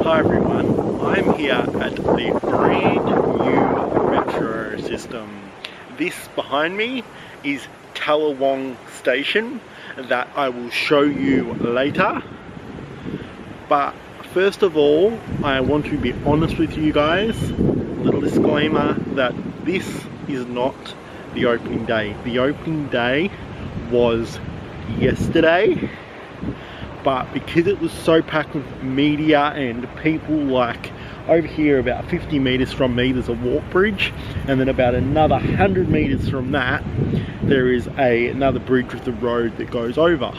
Hi everyone, I'm here at the brand new metro system. This behind me is Tallawong Station that I will show you later. But first of all, I want to be honest with you guys. Little disclaimer that this is not the opening day. The opening day was yesterday. But because it was so packed with media and people, like over here about 50 meters from me there's a walk bridge, and then about another 100 meters from that there is another bridge with the road that goes over,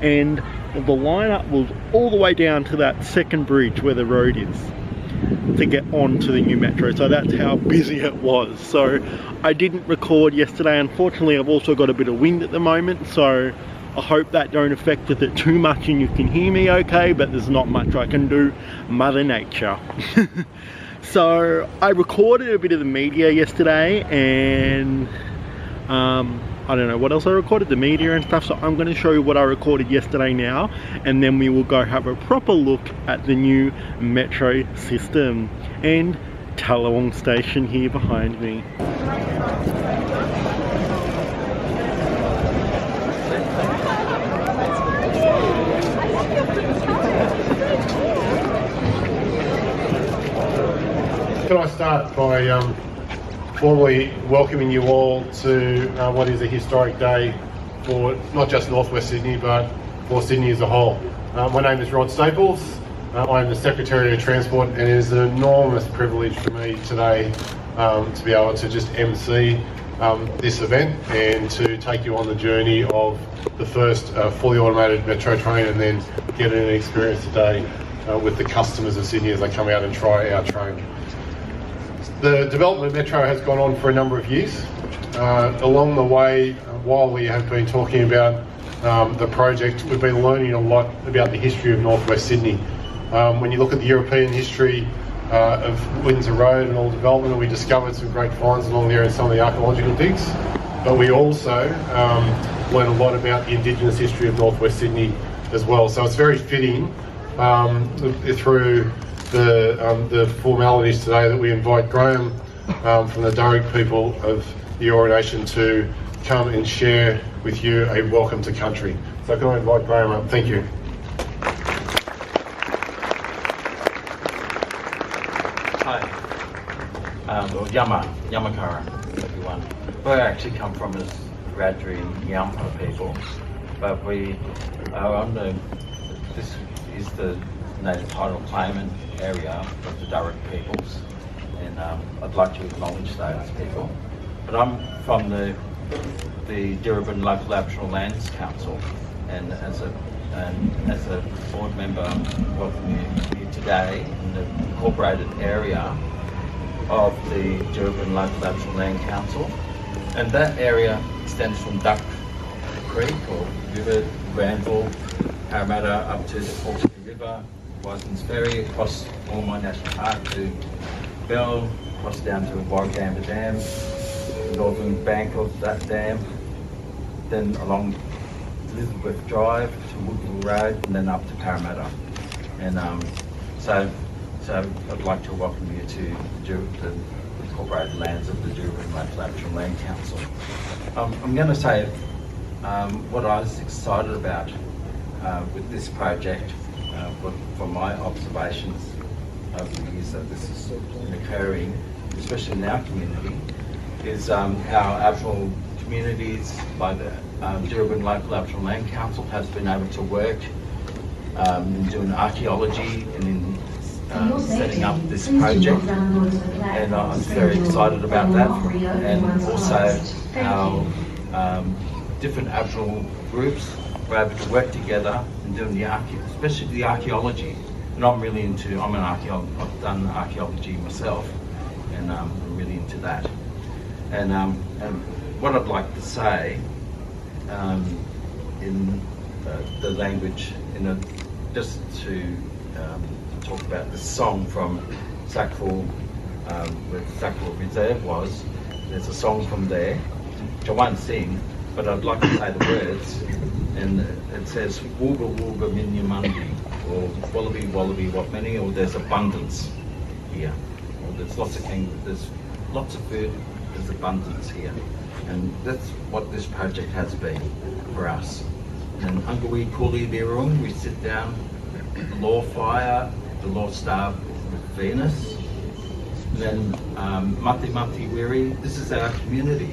and the lineup was all the way down to that second bridge where the road is to get onto the new metro. So that's how busy it was. So I didn't record yesterday, unfortunately. I've also got a bit of wind at the moment, so I hope that don't affect it too much and you can hear me okay, but there's not much I can do. Mother Nature. So I recorded a bit of the media yesterday, and I don't know what else I recorded, the media and stuff, so I'm going to show you what I recorded yesterday now, and then we will go have a proper look at the new metro system and Tallawong Station here behind me. Can I start by formally welcoming you all to what is a historic day for not just Northwest Sydney but for Sydney as a whole. My name is Rod Staples. I'm the Secretary of Transport, and it is an enormous privilege for me today to be able to just MC this event and to take you on the journey of the first fully automated metro train, and then get an experience today with the customers of Sydney as they come out and try our train. The development of Metro has gone on for a number of years. Along the way, while we have been talking about the project, we've been learning a lot about the history of Northwest Sydney. When you look at the European history of Windsor Road and all development, we discovered some great finds along there and some of the archaeological digs. But we also learned a lot about the Indigenous history of Northwest Sydney as well. So it's very fitting through the formalities today that we invite Graham from the Darug people of the Eora Nation to come and share with you a welcome to country. So can I invite Graham up? Thank you. Hi, Yamakara, everyone. Where I actually come from is Wiradjuri Yampa people, but we are on this is the native title claimant area of the Darug peoples, and I'd like to acknowledge those people. But I'm from the Diribin Local Aboriginal Lands Council, and as a board member, welcome you here today in the incorporated area of the Diribin Local Aboriginal Land Council, and that area extends from Duck Creek or River, Granville, Parramatta up to the Hawkesbury River, Wisens Ferry, across Ormond National Park to Bell, across down to Warragamba Dam, the northern bank of that dam, then along Elizabeth Drive to Woodville Road, and then up to Parramatta. And so I'd like to welcome you to the incorporated lands of the Diribin Local Aboriginal Land Council. I'm going to say what I was excited about with this project, from my observations over the years that this has been occurring, especially in our community, is how Aboriginal communities like the Diribin Local Aboriginal Land Council has been able to work in doing archaeology and in setting up this project, and I was very excited about that, and also how different Aboriginal groups were able to work together and doing especially the archaeology. And I'm an archaeologist, I've done archaeology myself, and I'm really into that. And what I'd like to say in the language, just to talk about the song from Sackville, where Sackville Reserve was. There's a song from there, which I won't sing, but I'd like to say the words. And it says, Wooga Wooga Minya Mundi, or wallaby, wallaby, what many, or there's abundance here. Or there's lots of there's lots of food, there's abundance here. And that's what this project has been for us. And Ungawi Kuli Birung, we sit down, the law fire, the law star with Venus. Then Mati Mati Wiri, this is our community.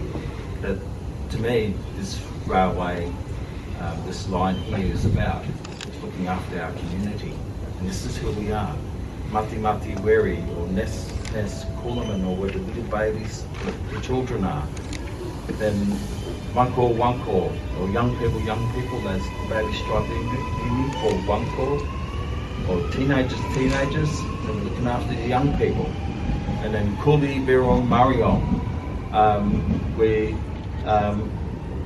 That to me, this railway, this line here is about looking after our community. And this is who we are. Mati Mati Wiri, or Nes Kulaman, or where the little babies, the children are. Then Wanko Wanko, or young people, as the baby struggling or Wanko, or teenagers, and we're looking after the young people. And then Kuli Birong Mariong,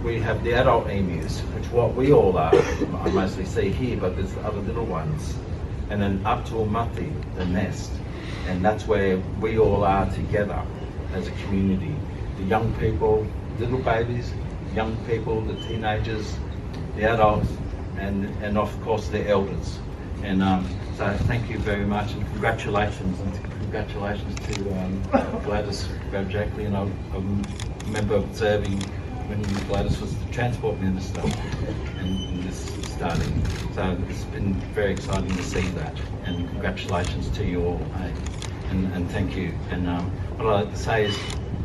we have the adult emus, which what we all are, I mostly see here, but there's other little ones. And then up to Mati, the nest, and that's where we all are together as a community. The young people, little babies, young people, the teenagers, the adults, and of course the elders. And so thank you very much, and congratulations to Gladys Rabjackley. And I remember observing when Gladys was the Transport Minister and this starting. So it's been very exciting to see that, and congratulations to you all, and thank you. And what I'd like to say is,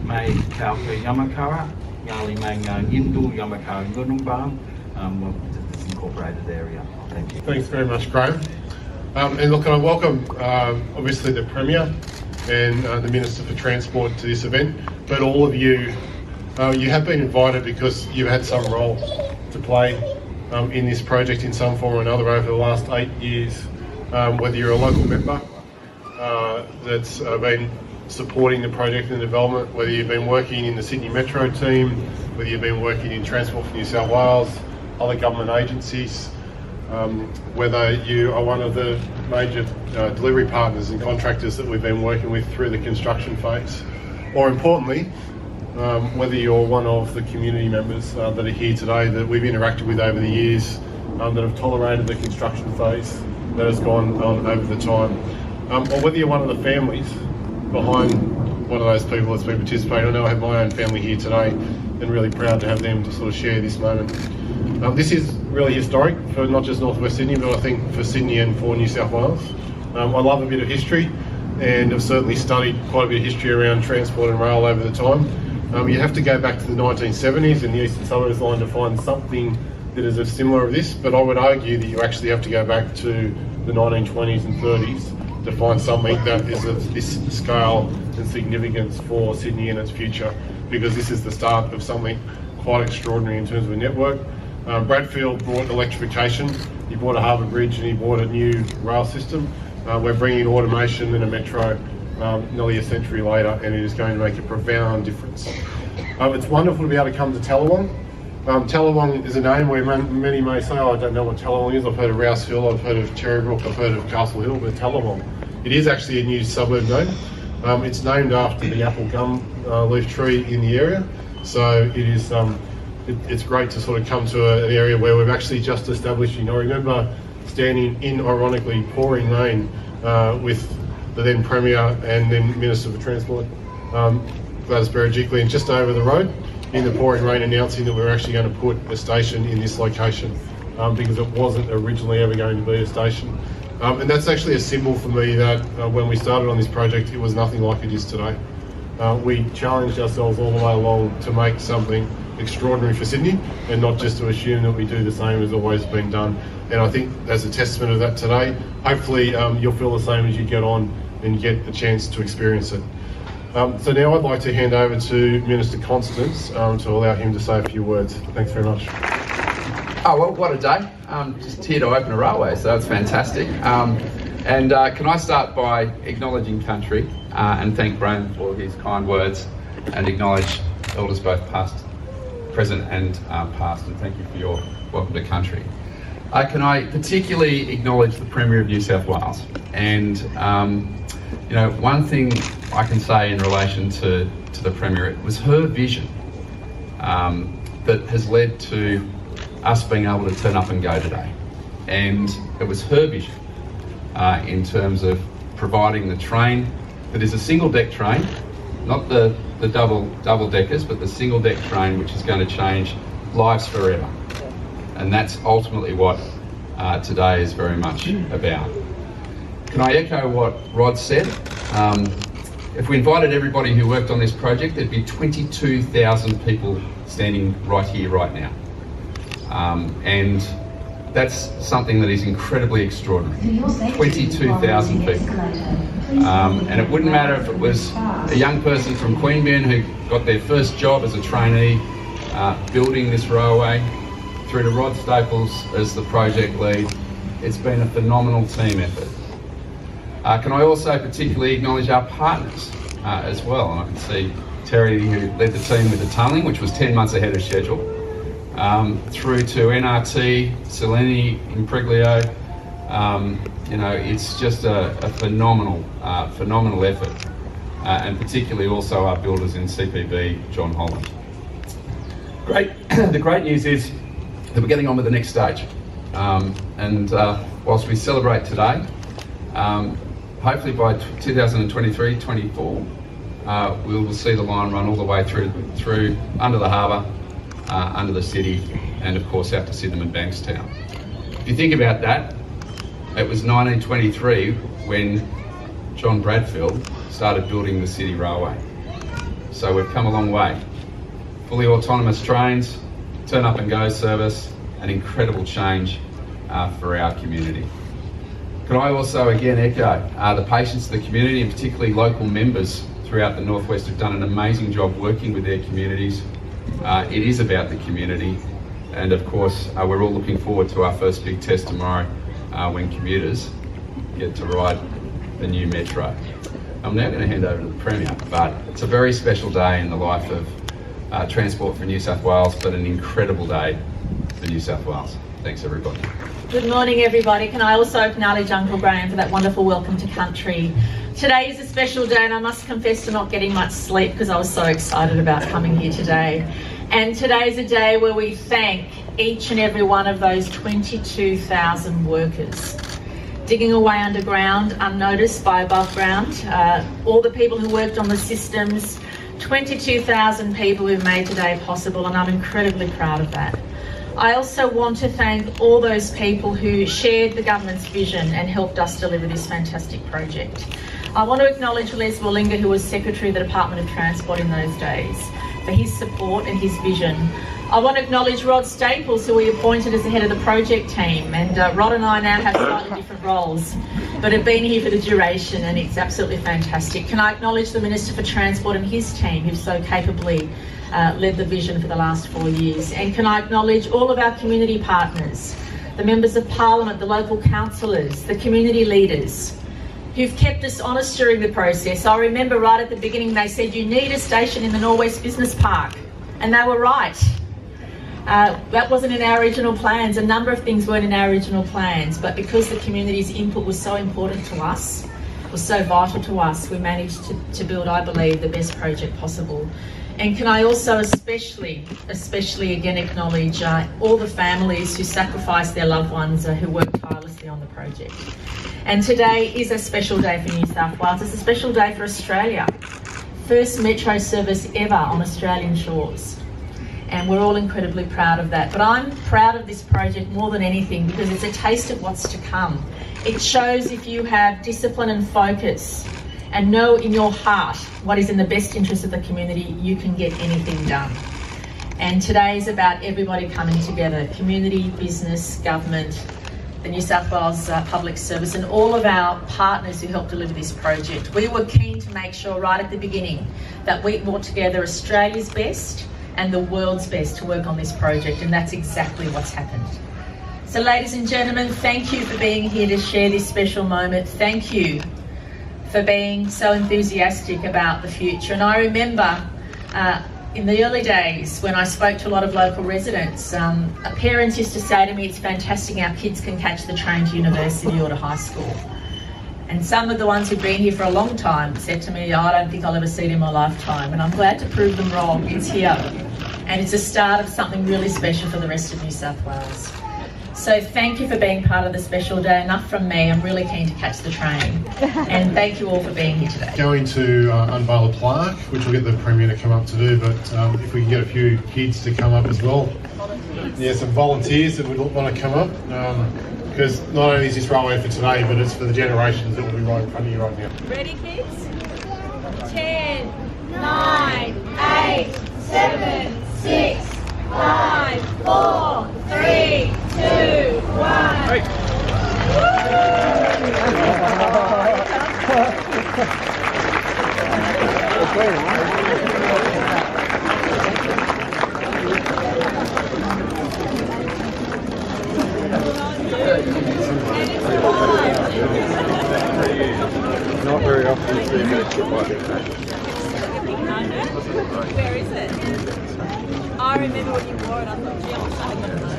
May Kauka Yamakara, Yali Mang Yindu Yamakara Ngunumbang, this incorporated area. Thank you. Thanks very much, Graham. And look, I welcome obviously the Premier and the Minister for Transport to this event, but all of you, you have been invited because you've had some role to play in this project in some form or another over the last 8 years, whether you're a local member that's been supporting the project and the development, whether you've been working in the Sydney Metro team, whether you've been working in Transport for New South Wales, other government agencies, whether you are one of the major delivery partners and contractors that we've been working with through the construction phase, or importantly, whether you're one of the community members that are here today that we've interacted with over the years, that have tolerated the construction phase that has gone on over the time, or whether you're one of the families behind one of those people that's been participating. I know I have my own family here today, and really proud to have them to sort of share this moment. This is really historic for not just North West Sydney, but I think for Sydney and for New South Wales. I love a bit of history, and I've certainly studied quite a bit of history around transport and rail over the time. You have to go back to the 1970s and the Eastern Suburbs line to find something that is similar of this, but I would argue that you actually have to go back to the 1920s and 30s to find something that is of this scale and significance for Sydney and its future, because this is the start of something quite extraordinary in terms of a network. Bradfield brought electrification, he brought a harbour bridge, and he brought a new rail system. We're bringing automation and a metro nearly a century later, and it is going to make a profound difference. It's wonderful to be able to come to Tallawong. Tallawong is a name where many may say, oh, I don't know what Tallawong is. I've heard of Rouse Hill, I've heard of Cherrybrook, I've heard of Castle Hill, but Tallawong. It is actually a new suburb name. It's named after the apple gum leaf tree in the area. So it is, it's great to sort of come to an area where we've actually just established, I remember standing in, ironically, pouring rain with the then Premier and then Minister for Transport, Gladys Berejiklian, and just over the road in the pouring rain, announcing that we were actually going to put a station in this location because it wasn't originally ever going to be a station. And that's actually a symbol for me that when we started on this project, it was nothing like it is today. We challenged ourselves all the way along to make something extraordinary for Sydney and not just to assume that we do the same as always been done. And I think there's a testament of that today. Hopefully you'll feel the same as you get on and get a chance to experience it. So now I'd like to hand over to Minister Constance to allow him to say a few words. Thanks very much. Oh, well, what a day. Just here to open a railway, so that's fantastic. And can I start by acknowledging country and thank Graham for his kind words, and acknowledge elders both past, present and past, and thank you for your welcome to country. Can I particularly acknowledge the Premier of New South Wales? And one thing I can say in relation to the Premier, it was her vision that has led to us being able to turn up and go today. And it was her vision in terms of providing the train that is a single deck train, not the double deckers, but the single deck train which is going to change lives forever. And that's ultimately what today is very much about. Can I echo what Rod said? If we invited everybody who worked on this project, there'd be 22,000 people standing right here, right now. And that's something that is incredibly extraordinary. 22,000 people. And it wouldn't matter if it was a young person from Queanbeyan who got their first job as a trainee building this railway, through to Rod Staples as the project lead. It's been a phenomenal team effort. Can I also particularly acknowledge our partners as well? And I can see Terry, who led the team with the tunnelling, which was 10 months ahead of schedule, through to NRT, Seleni, Impreglio. You know, it's just a phenomenal effort, and particularly also our builders in CPB, John Holland. The great news is that we're getting on with the next stage. Whilst we celebrate today, hopefully by 2023-24, we will see the line run all the way through under the harbour, under the city, and of course out to Sydenham and Bankstown. If you think about that, it was 1923 when John Bradfield started building the City Railway. So we've come a long way. Fully autonomous trains, turn up and go service, an incredible change for our community. Can I also again echo the patience of the community, and particularly local members throughout the Northwest who've done an amazing job working with their communities. It is about the community, and of course we're all looking forward to our first big test tomorrow when commuters get to ride the new metro. I'm now going to hand over to the Premier, but it's a very special day in the life of Transport for New South Wales, but an incredible day for New South Wales. Thanks everybody. Good morning everybody. Can I also acknowledge Uncle Graham for that wonderful welcome to country. Today is a special day, and I must confess to not getting much sleep because I was so excited about coming here today. And today is a day where we thank each and every one of those 22,000 workers digging away underground, unnoticed by above ground, all the people who worked on the systems, 22,000 people who've made today possible, and I'm incredibly proud of that. I also want to thank all those people who shared the government's vision and helped us deliver this fantastic project. I want to acknowledge Les Wallinga, who was Secretary of the Department of Transport in those days, for his support and his vision. I want to acknowledge Rod Staples, who we appointed as the head of the project team, and Rod and I now have slightly different roles, but have been here for the duration, and it's absolutely fantastic. Can I acknowledge the Minister for Transport and his team, who've so capably led the vision for the last 4 years. And can I acknowledge all of our community partners, the members of Parliament, the local councillors, the community leaders, who've kept us honest during the process. I remember right at the beginning they said, you need a station in the Norwest Business Park, and they were right. That wasn't in our original plans. A number of things weren't in our original plans, but because the community's input was so important to us, was so vital to us, we managed to build, I believe, the best project possible. And can I also especially again acknowledge all the families who sacrificed their loved ones, who worked tirelessly on the project. And today is a special day for New South Wales. It's a special day for Australia. First metro service ever on Australian shores. And we're all incredibly proud of that. But I'm proud of this project more than anything because it's a taste of what's to come. It shows if you have discipline and focus and know in your heart what is in the best interest of the community, you can get anything done. And today is about everybody coming together, community, business, government, the New South Wales Public Service, and all of our partners who helped deliver this project. We were keen to make sure right at the beginning that we brought together Australia's best and the world's best to work on this project, and that's exactly what's happened. So ladies and gentlemen, thank you for being here to share this special moment. Thank you for being so enthusiastic about the future. And I remember in the early days when I spoke to a lot of local residents, parents used to say to me, it's fantastic our kids can catch the train to university or to high school. And some of the ones who've been here for a long time said to me, oh, I don't think I'll ever see it in my lifetime. And I'm glad to prove them wrong. It's here. And it's a start of something really special for the rest of New South Wales. So thank you for being part of the special day. Enough from me, I'm really keen to catch the train. And thank you all for being here today. Going to unveil a plaque, which we'll get the Premier to come up to do, but if we can get a few kids to come up as well. Yeah, some volunteers that would want to come up, because not only is this railway for today, but it's for the generations that will be right in front of you right now. Ready, kids? 10, 9, 8, 7, 6, 5, 4, 3, 2, 1. Not very often you see a picture like that. Where is it? I remember when you wore it, I thought, gee, I wish I had one of those.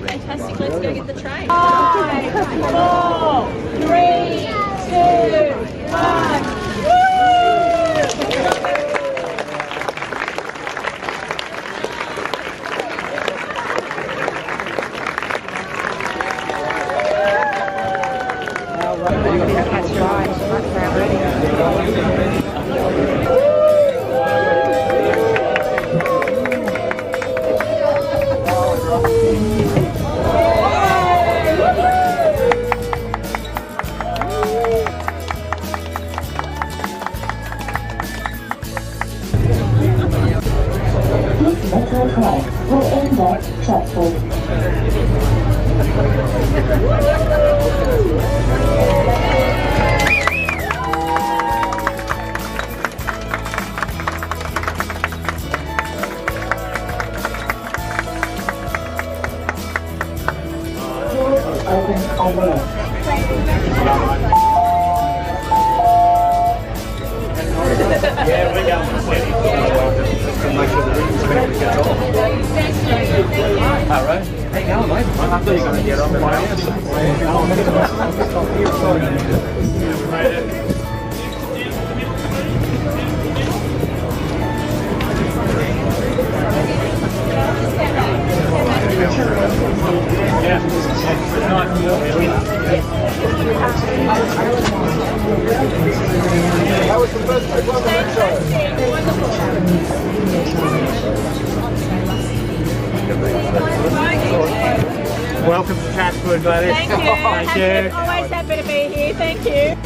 Fantastic, let's go get the train. 5, 4, 3, 2, 1. Metro train will end at Chatswood. Doors open on the left. Yeah, we're going to see it. Just to make sure the rings are going to get off. Alright. How you going, mate? I thought you were going to get on with my That was the first one. Welcome to Chatswood, Gladys. Thank you. Thank you. Always happy to be here. Thank you.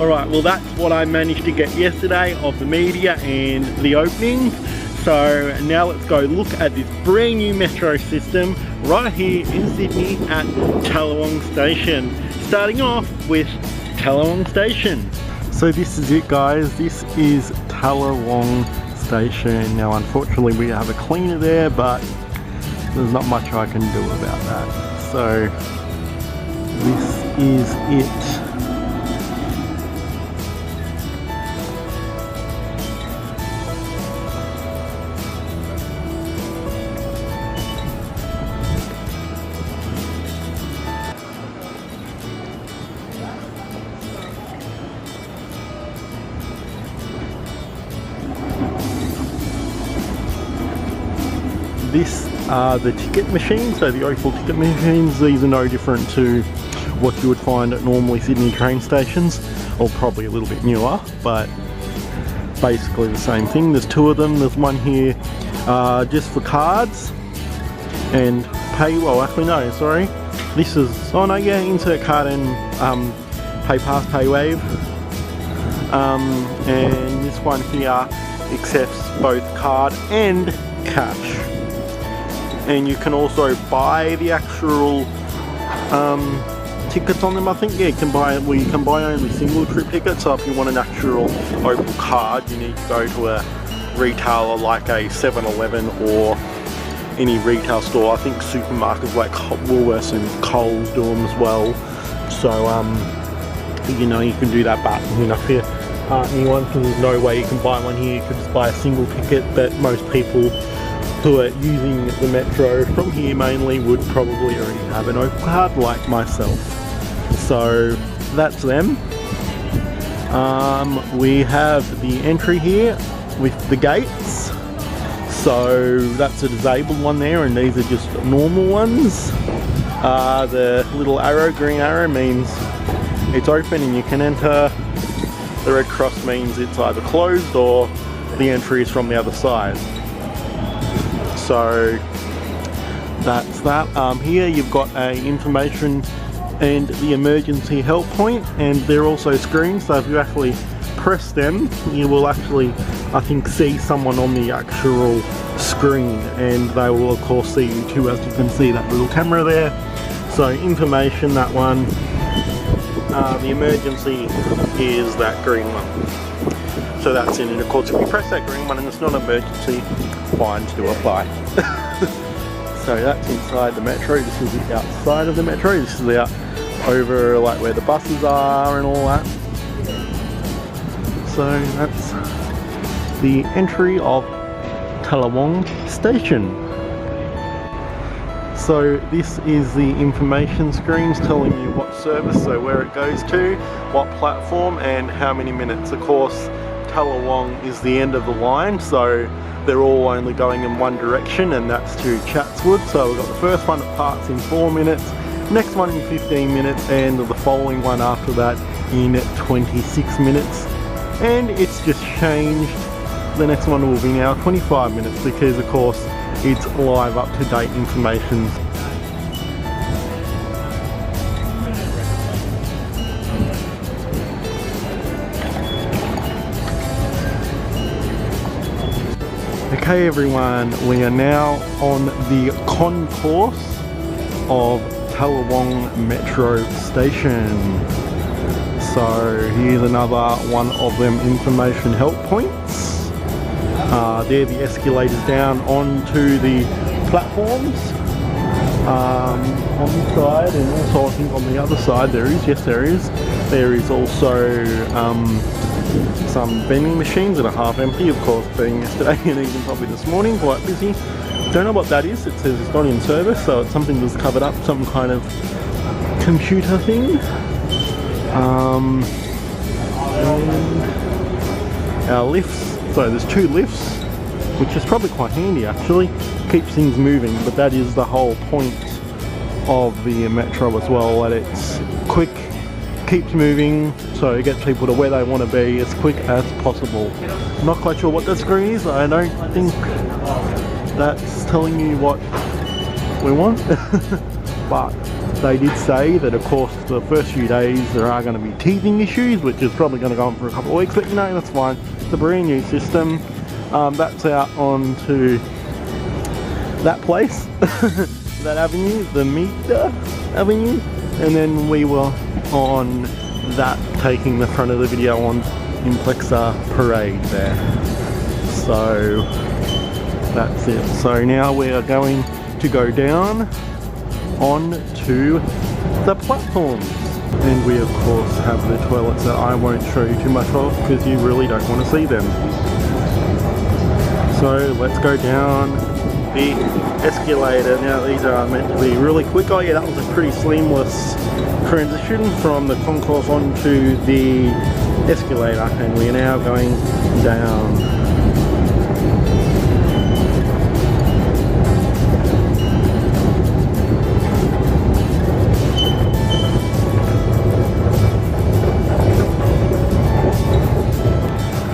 Alright, well that's what I managed to get yesterday of the media and the openings. So now let's go look at this brand new metro system right here in Sydney at Tallawong Station. Starting off with Tallawong Station. So this is it, guys. This is Tallawong Station. Now unfortunately we have a cleaner there, but there's not much I can do about that. So this is it. This are the ticket machines, so the Opal ticket machines. These are no different to what you would find at normally Sydney train stations, or probably a little bit newer, but basically the same thing. There's two of them. There's one here just for cards and pay, well actually no, sorry. This is, oh no, yeah, insert card and pay pass, pay wave. And this one here accepts both card and cash. And you can also buy the actual tickets on them, I think. Yeah, you can buy, well, you can buy only single trip tickets. So if you want an actual Opal card, you need to go to a retailer like a 7-Eleven or any retail store. I think supermarkets like Woolworths and Coles do them as well. So you know, you can do that, but you know, if you aren't anyone, because there's no way you can buy one here. You could just buy a single ticket, but most people who are using the metro from here mainly would probably already have an Opal card, like myself. So that's them. We have the entry here with the gates. So that's a disabled one there, and these are just normal ones. The little arrow, green arrow, means it's open and you can enter. The red cross means it's either closed or the entry is from the other side. So that's that. Here you've got a information and the emergency help point, and they're also screens, so if you actually press them you will actually, I think, see someone on the actual screen, and they will of course see you too, as you can see that little camera there. So information, that one. The emergency is that green one. So that's in, and of course if you press that green one and it's not an emergency, fines do apply. So that's inside the metro. This is the outside of the metro. This is out over like where the buses are and all that. So that's the entry of Tallawong station. So this is the information screens telling you what service, so where it goes to, what platform and how many minutes. Of course Tallawong is the end of the line, so they're all only going in one direction, and that's to Chatswood. So we've got the first one that parts in 4 minutes, next one in 15 minutes, and the following one after that in 26 minutes. And it's just changed. The next one will be now 25 minutes because of course it's live up to date information. Okay everyone, we are now on the concourse of Tallawong Metro Station. So here's another one of them information help points. They're the escalators down onto the platforms. On this side, and also I think on the other side there is, yes there is. There is also some vending machines that are half empty, of course, being yesterday and even probably this morning, quite busy. Don't know what that is. It says it's not in service, so it's something that's covered up, some kind of computer thing. And our lifts, so there's 2 lifts, which is probably quite handy actually, keeps things moving, but that is the whole point of the metro as well, that it's quick, keeps moving, so it gets people to where they want to be as quick as possible. I'm not quite sure what that screen is. I don't think that's telling you what we want. But they did say that of course the first few days there are going to be teething issues, which is probably going to go on for a couple of weeks, but you know, that's fine. It's a brand new system. That's out onto that place, that avenue, the Meter Avenue, and then we were on that, taking the front of the video on Implexa Parade there. So that's it. So now we are going to go down onto the platforms, and we of course have the toilets that I won't show you too much of because you really don't want to see them. So let's go down the escalator. Now these are meant to be really quick. Oh yeah, that was a pretty seamless transition from the concourse onto the escalator, and we are now going down.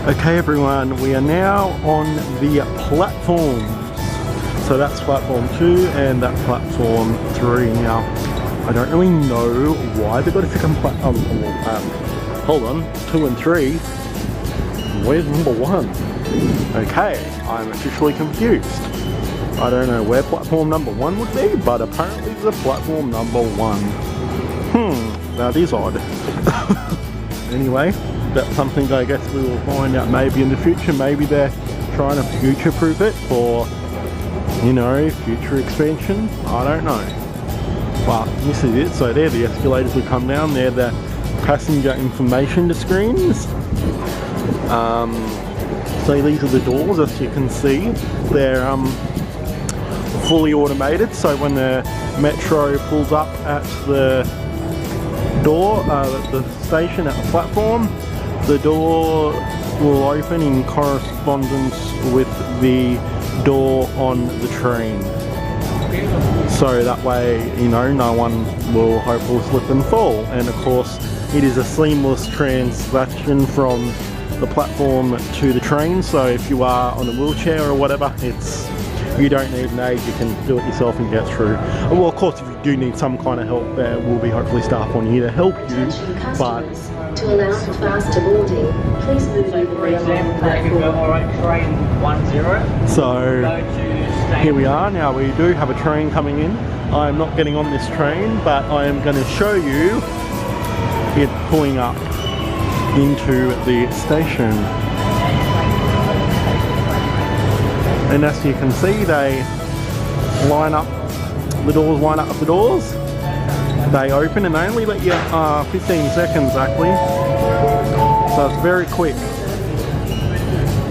Okay everyone, we are now on the platforms. So that's platform 2 and that platform 3. Now, I don't really know why they've got a second platform. Hold on, 2 and 3. Where's number 1? Okay, I'm officially confused. I don't know where platform number 1 would be, but apparently it's platform number 1. That is odd. Anyway, that's something I guess we will find out maybe in the future. Maybe they're trying to future-proof it for, you know, future expansion. I don't know. But this is it. So they're the escalators we come down. They're the passenger information screens. So these are the doors, as you can see. They're fully automated. So when the metro pulls up at the door, at the station, at the platform, the door will open in correspondence with the door on the train. So that way, you know, no one will hopefully slip and fall. And of course, it is a seamless transaction from the platform to the train. So if you are on a wheelchair or whatever, you don't need an aid, you can do it yourself and get through. Well, of course, if you do need some kind of help, there will be hopefully staff on here to help you. But to allow for faster boarding, please move over For example, if you go on train 10, so go to station. here we are. Now we do have a train coming in. I'm not getting on this train, but I am going to show you it pulling up into the station. And as you can see, they line up the doors. They open and they only let you 15 seconds actually. So it's very quick.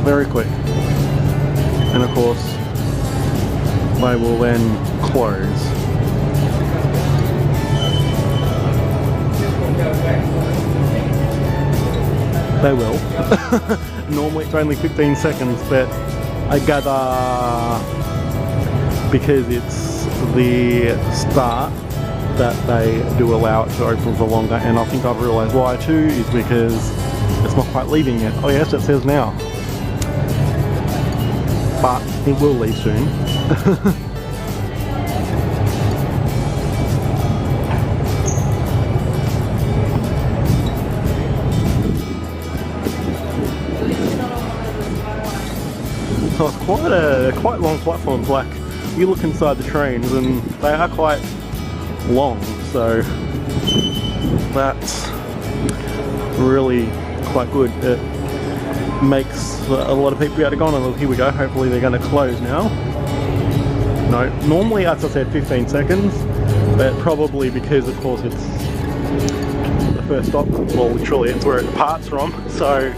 Very quick. And of course, they will then close. They will. Normally it's only 15 seconds, but I gather because it's the start that they do allow it to open for longer, and I think I've realised why too is because it's not quite leaving yet. Oh yes, it says now. But it will leave soon. So it's quite long platforms. Like you look inside the trains and they are quite long, so that's really quite good. It makes a lot of people be able to go on. And here we go, hopefully they're going to close now. No, normally as I said 15 seconds, but probably because of course it's the first stop, well literally it's where it departs from, so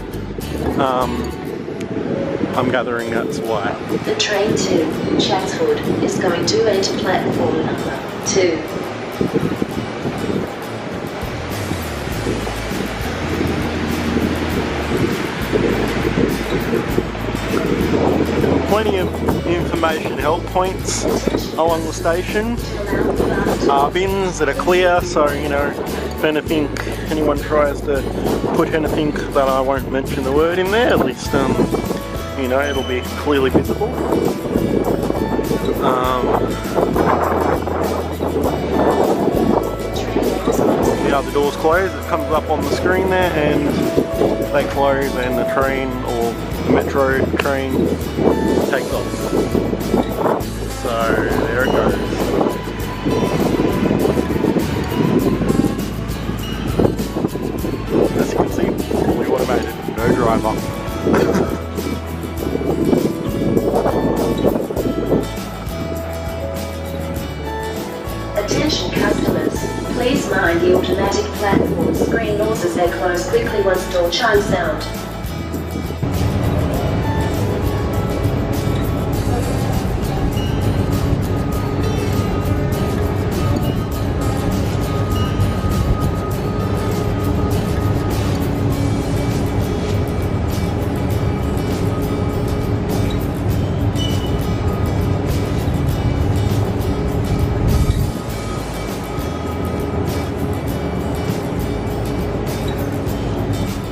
I'm gathering that's why. The train to Chatswood is going to enter platform number 2. Plenty of information help points along the station. Bins that are clear, so you know if anyone tries to put anything that I won't mention the word in there, at least you know it'll be clearly visible. Yeah, the doors close, it comes up on the screen there and they close and the train or the metro train takes off. So there it goes. As you can see, fully automated, no driver. Attention customers, please mind the automatic platform screen doors as they close quickly once door chime sound.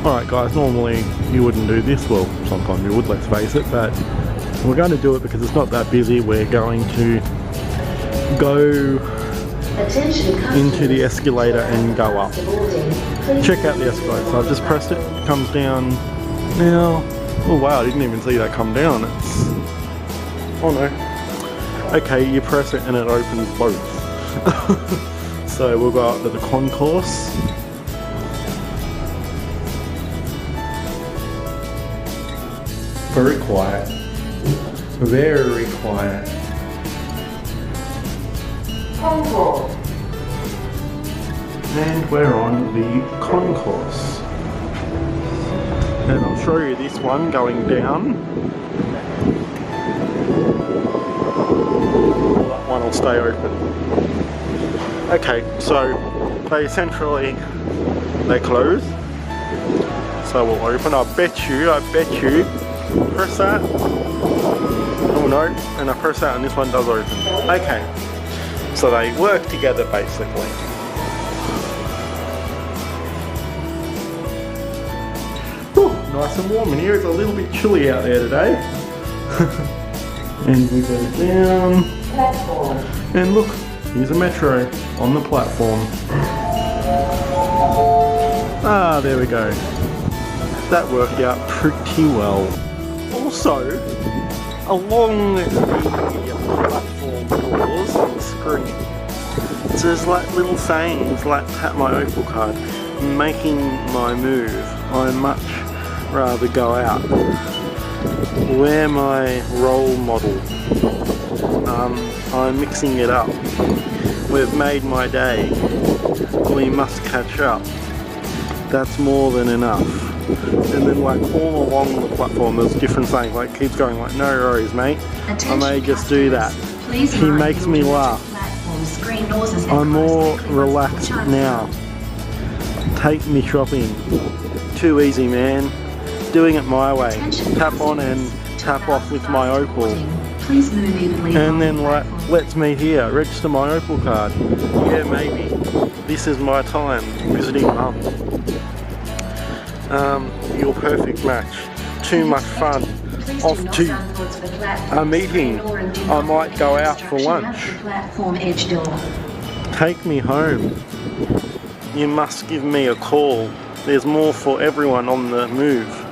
Alright guys, normally you wouldn't do this, well sometimes you would, let's face it, but we're going to do it because it's not that busy. We're going to go into the escalator and go up. Check out the escalator. So I've just pressed it, it comes down now. Oh wow, I didn't even see that come down. It's, oh no. Okay, you press it and it opens both. So we'll go up to the concourse. Very quiet. Very quiet. Concourse. And we're on the concourse. And I'll show you this one going down. That one will stay open. Okay, so they essentially, they close. So we'll open. I bet you, press that. Oh no, and I press that and this one does open. Okay, so they work together basically. Whew, nice and warm in here. It's a little bit chilly out there today. And we go down. And look, here's a metro on the platform. Ah, there we go. That worked out pretty well. Also, along the platform doors on the screen, there's like little sayings like tap my Opal card, making my move. I much rather go out. We're my role model. I'm mixing it up. We've made my day. We must catch up. That's more than enough. And then like all along the platform there's different sayings, like keeps going like, no worries mate, I may just do that. He makes me laugh. I'm more relaxed now. Take me shopping. Too easy man. Doing it my way. Tap on and tap off with my Opal. And then like, let's meet here. Register my Opal card. Yeah, maybe. This is my time visiting mum. Your perfect match. Too much fun. Off to a meeting. I might go out for lunch. Take me home. You must give me a call. There's more for everyone on the move.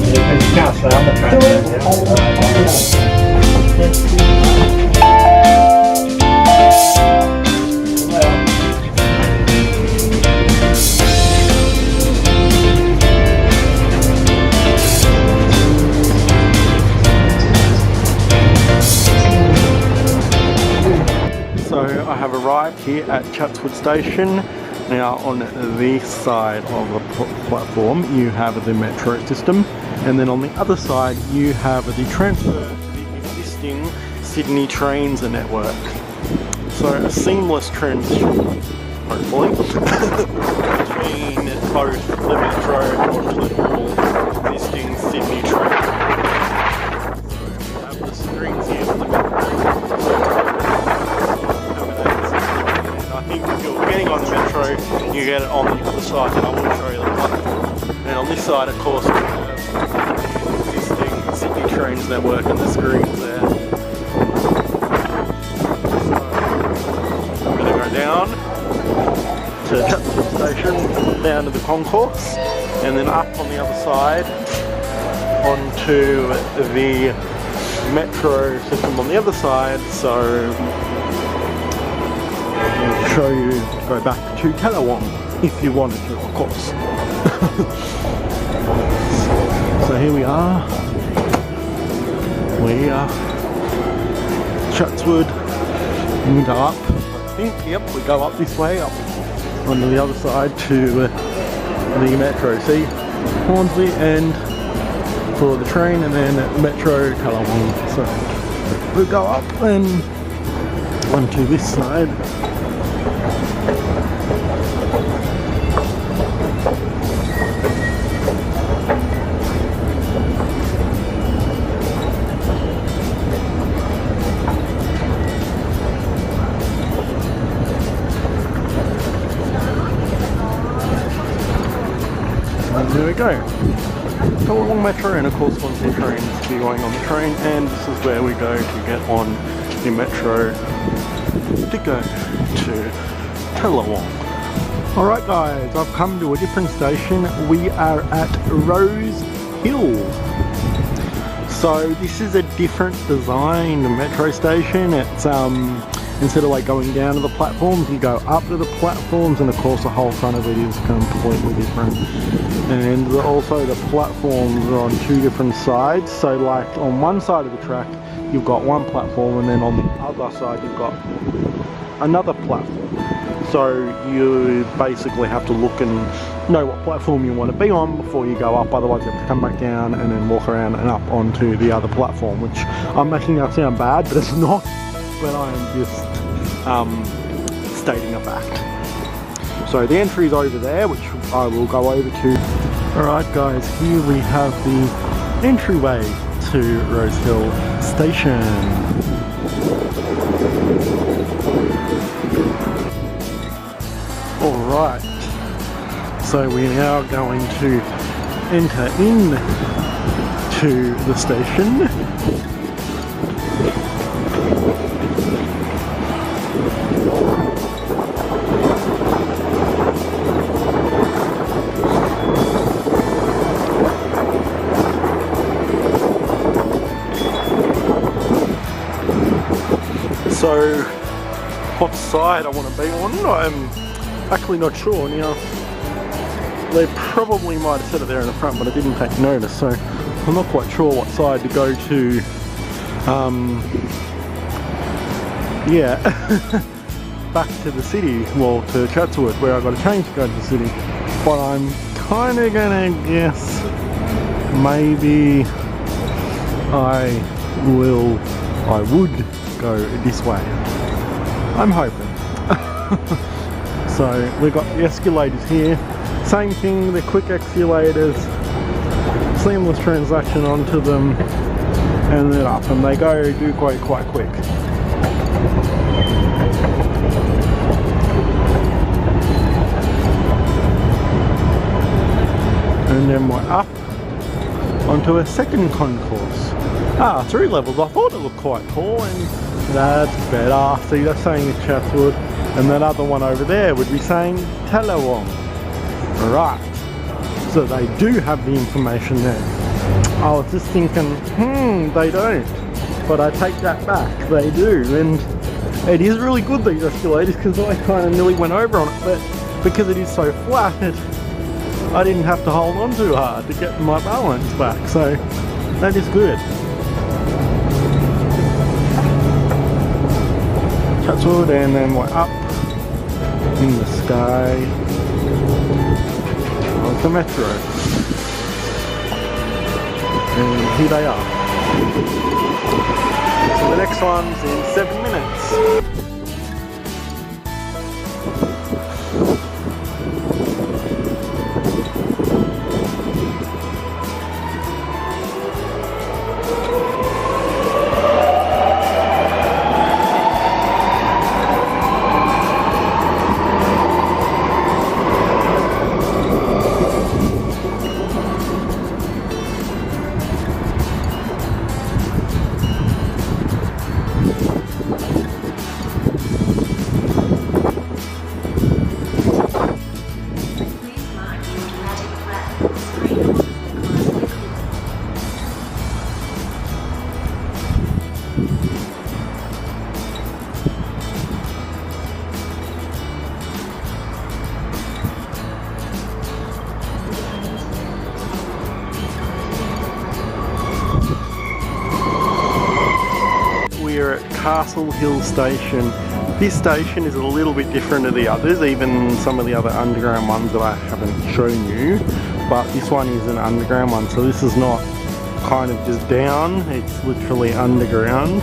Yeah, you can't stay on the train. So I have arrived here at Chatswood Station. Now on this side of the platform you have the metro system, and then on the other side you have the transfer to the existing Sydney Trains network. So a seamless transition, hopefully, between both the metro and all existing Sydney trains. So we have the screens here for the metro. I think if you're getting on the metro, you get it on the other side, and I will show you the platform. And on this side, of course, we have the existing Sydney Trains network and the screens there. So, I'm going to go down to Chatswood Station, down to the concourse, and then up on the other side onto the metro system on the other side. So I'll show you to go back to Tallawong if you wanted to, of course. So here we are. We are Chatswood. We go up. I think, yep, we go up this way, up onto the other side to the metro. See, Hornsby and for the train, and then metro Tallawong. So we go up and onto this side. There we go. Tallawong Metro, and of course once the trains be going on the train, and this is where we go to get on the metro to go to Tallawong. Alright guys, I've come to a different station. We are at Rose Hill. So this is a different designed metro station. It's instead of like going down to the platforms, you go up to the platforms, and of course the whole front of it is completely different. And also the platforms are on two different sides. So like on one side of the track you've got one platform, and then on the other side you've got another platform. So you basically have to look and know what platform you want to be on before you go up, otherwise you have to come back down and then walk around and up onto the other platform, which I'm making that sound bad, but it's not. But I am just stating a fact. So the entry is over there, which I will go over to. Alright guys, here we have the entryway to Rose Hill Station. Alright, so we are now going to enter in to the station. So, what side I want to be on, I'm actually not sure. Now, they probably might have said it there in the front, but I didn't take notice, so I'm not quite sure what side to go to. Yeah, back to the city, well, to Chatswood, where I got a train to go to the city. But I'm kind of gonna guess maybe I would go this way. I'm hoping. So we've got the escalators here. Same thing, they're quick escalators. Seamless transaction onto them, and then up, and they do quite quick. And then we're up onto a second concourse. 3 levels. I thought it looked quite tall, and that's better. See, that's saying it's Chatswood. and that other one over there would be saying Tallawong. Right, so they do have the information there. I was just thinking, they don't, but I take that back, they do, and it is really good, these escalators, because I kind of nearly went over on it, but because it is so flat, I didn't have to hold on too hard to get my balance back, so that is good. Touchwood, and then we're up in the sky of the metro. And here they are. So the next one's in 7 minutes. We're at Castle Hill Station. This station is a little bit different to the others, even some of the other underground ones that I haven't shown you, but this one is an underground one, so this is not kind of just down, it's literally underground,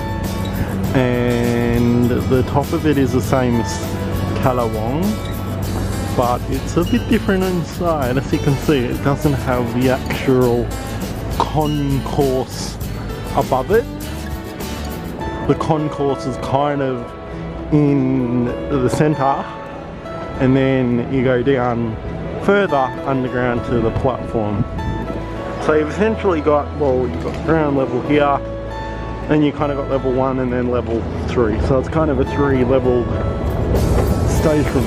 and the top of it is the same as Tallawong, but it's a bit different inside. As you can see, it doesn't have the actual concourse above it. The concourse is kind of in the centre, and then you go down further underground to the platform. So you've essentially got, well, you've got ground level here, then you kind of got level 1 and then level 3. So it's kind of a 3-level station,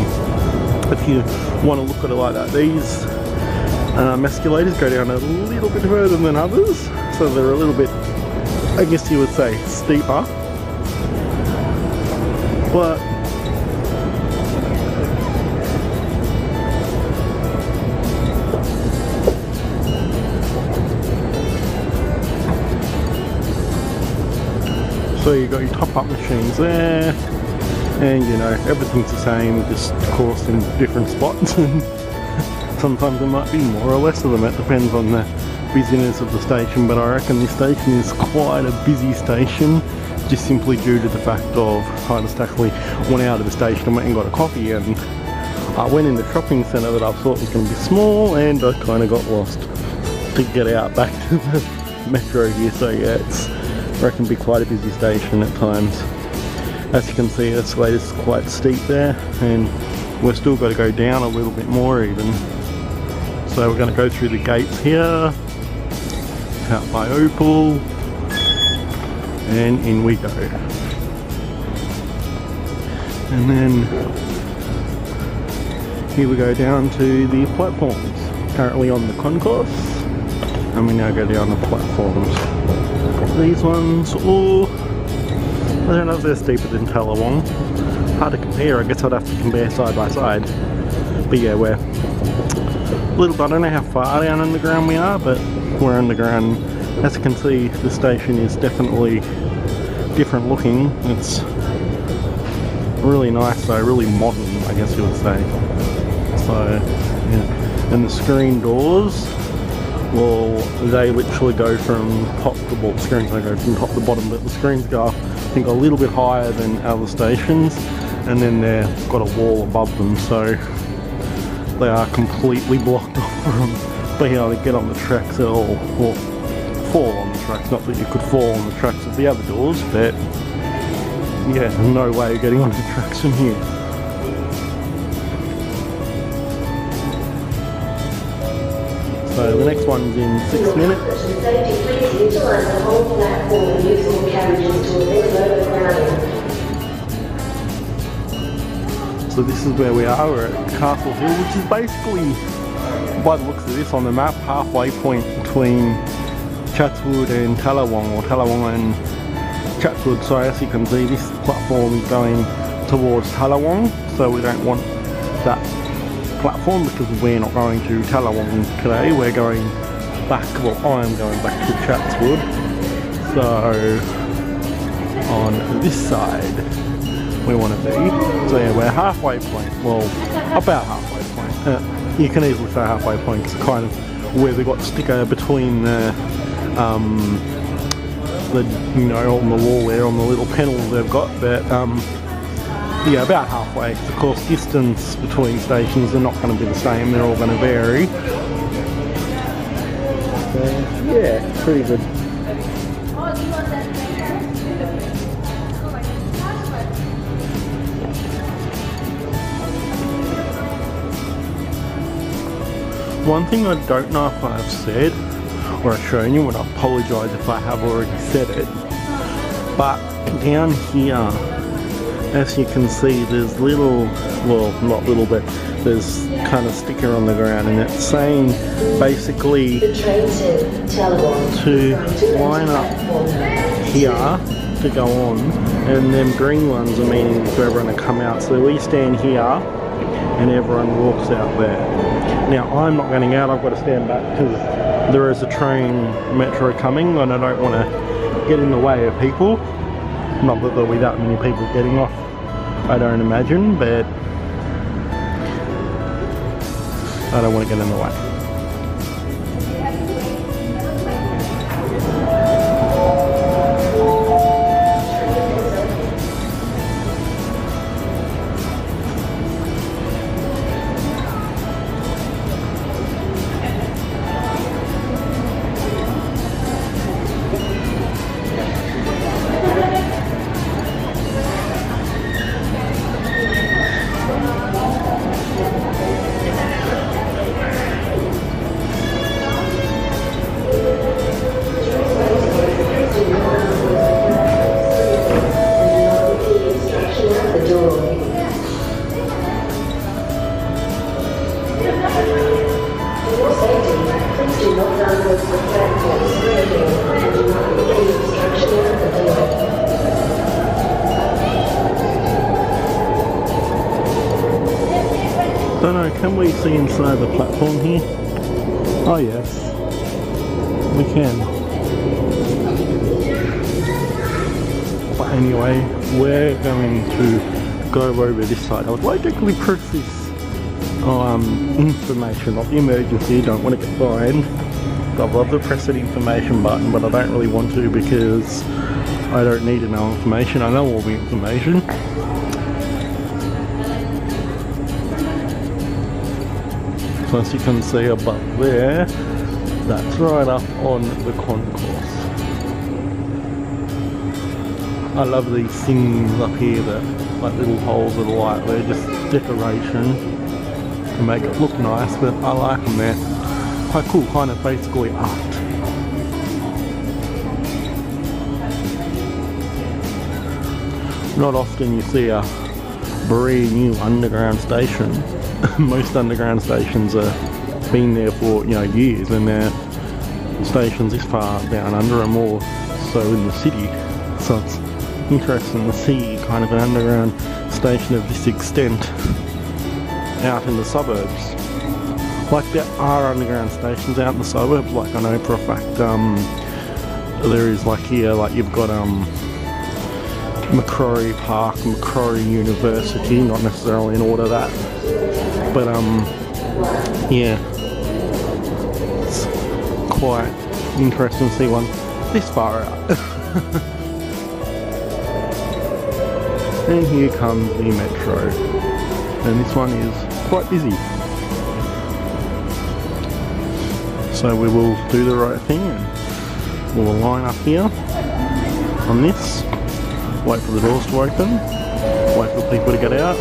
if you want to look at it like that. These escalators go down a little bit further than others, so they're a little bit, I guess you would say, steeper. But so you got your top-up machines there, and you know, everything's the same, just of course in different spots, and sometimes there might be more or less of them. It depends on the busyness of the station, but I reckon this station is quite a busy station, just simply due to the fact of I just actually went out of the station and went and got a coffee, and I went in the shopping centre that I thought was going to be small, and I kind of got lost to get out back to the metro here. So yeah, it's I reckon be quite a busy station at times. As you can see, the escalator's quite steep there, and we've still got to go down a little bit more even. So we're going to go through the gates here, out by Opal, and in we go. And then here we go down to the platforms. Currently on the concourse, and we now go down the platforms. These ones, oh, I don't know if they're steeper than Tallawong. Hard to compare, I guess I'd have to compare side by side. But yeah, we're a little, I don't know how far down underground we are, but we're underground. As you can see, the station is definitely different looking. It's really nice though, really modern, I guess you would say. So, yeah. And the screen doors, well, they literally go from top to bottom. Screens don't go from top to bottom, but the screens go up, I think, a little bit higher than other stations, and then they've got a wall above them, so they are completely blocked off from being able to get on the tracks at all, or fall on the tracks. Not that you could fall on the tracks of the other doors, but yeah, no way of getting on the tracks from here. So the next one's in 6 minutes. Please utilise the whole platform and use all carriages to avoid overcrowding. So this is where we are. We're at Castle Hill, which is basically, by the looks of this on the map, halfway point between Chatswood and Tallawong, or Tallawong and Chatswood. So as you can see, this platform is going towards Tallawong, so we don't want that platform because we're not going to Tallawong today. We're going back, well, I'm going back to Chatswood. So on this side we want to be. So yeah, we're halfway point, well, about halfway point. You can easily say halfway point, it's kind of where they got sticker between the you know, on the wall there, on the little panels they've got, but yeah, about halfway. Of course, distance between stations are not going to be the same, they're all going to vary. So yeah, pretty good. One thing I don't know if I've said or I've shown you, and I apologise if I have already said it, but down here, as you can see, there's little, well, not little, but there's kind of sticker on the ground, and it's saying basically to line up here to go on, and them green ones are meaning for everyone to come out. So we stand here and everyone walks out there. Now I'm not getting out, I've got to stand back because there is a train metro coming and I don't want to get in the way of people. Not that there'll be that many people getting off, I don't imagine, but I don't want to get in the way. Don't know, can we see inside the platform here? Oh yes, we can. But anyway, we're going to go over this side. I would like to quickly press this information, not the emergency, don't want to get fined. I'd love to press that information button, but I don't really want to because I don't need to know information. I know all the information. So as you can see above there, that's right up on the concourse. I love these things up here, that like little holes of the light, they're just decoration to make it look nice, but I like them, they're quite cool, kind of basically art. Not often you see a brand new underground station. Most underground stations are been there for, you know, years, and they're stations this far down under are more so in the city. So it's interesting to see kind of an underground station of this extent out in the suburbs. Like there are underground stations out in the suburbs, like I know for a fact there is, like here, like you've got Macquarie Park, Macquarie University, not necessarily in order that, but yeah, it's quite interesting to see one this far out. And here comes the metro, and this one is quite busy. So we will do the right thing and we'll line up here on this, wait for the doors to open, wait for people to get out.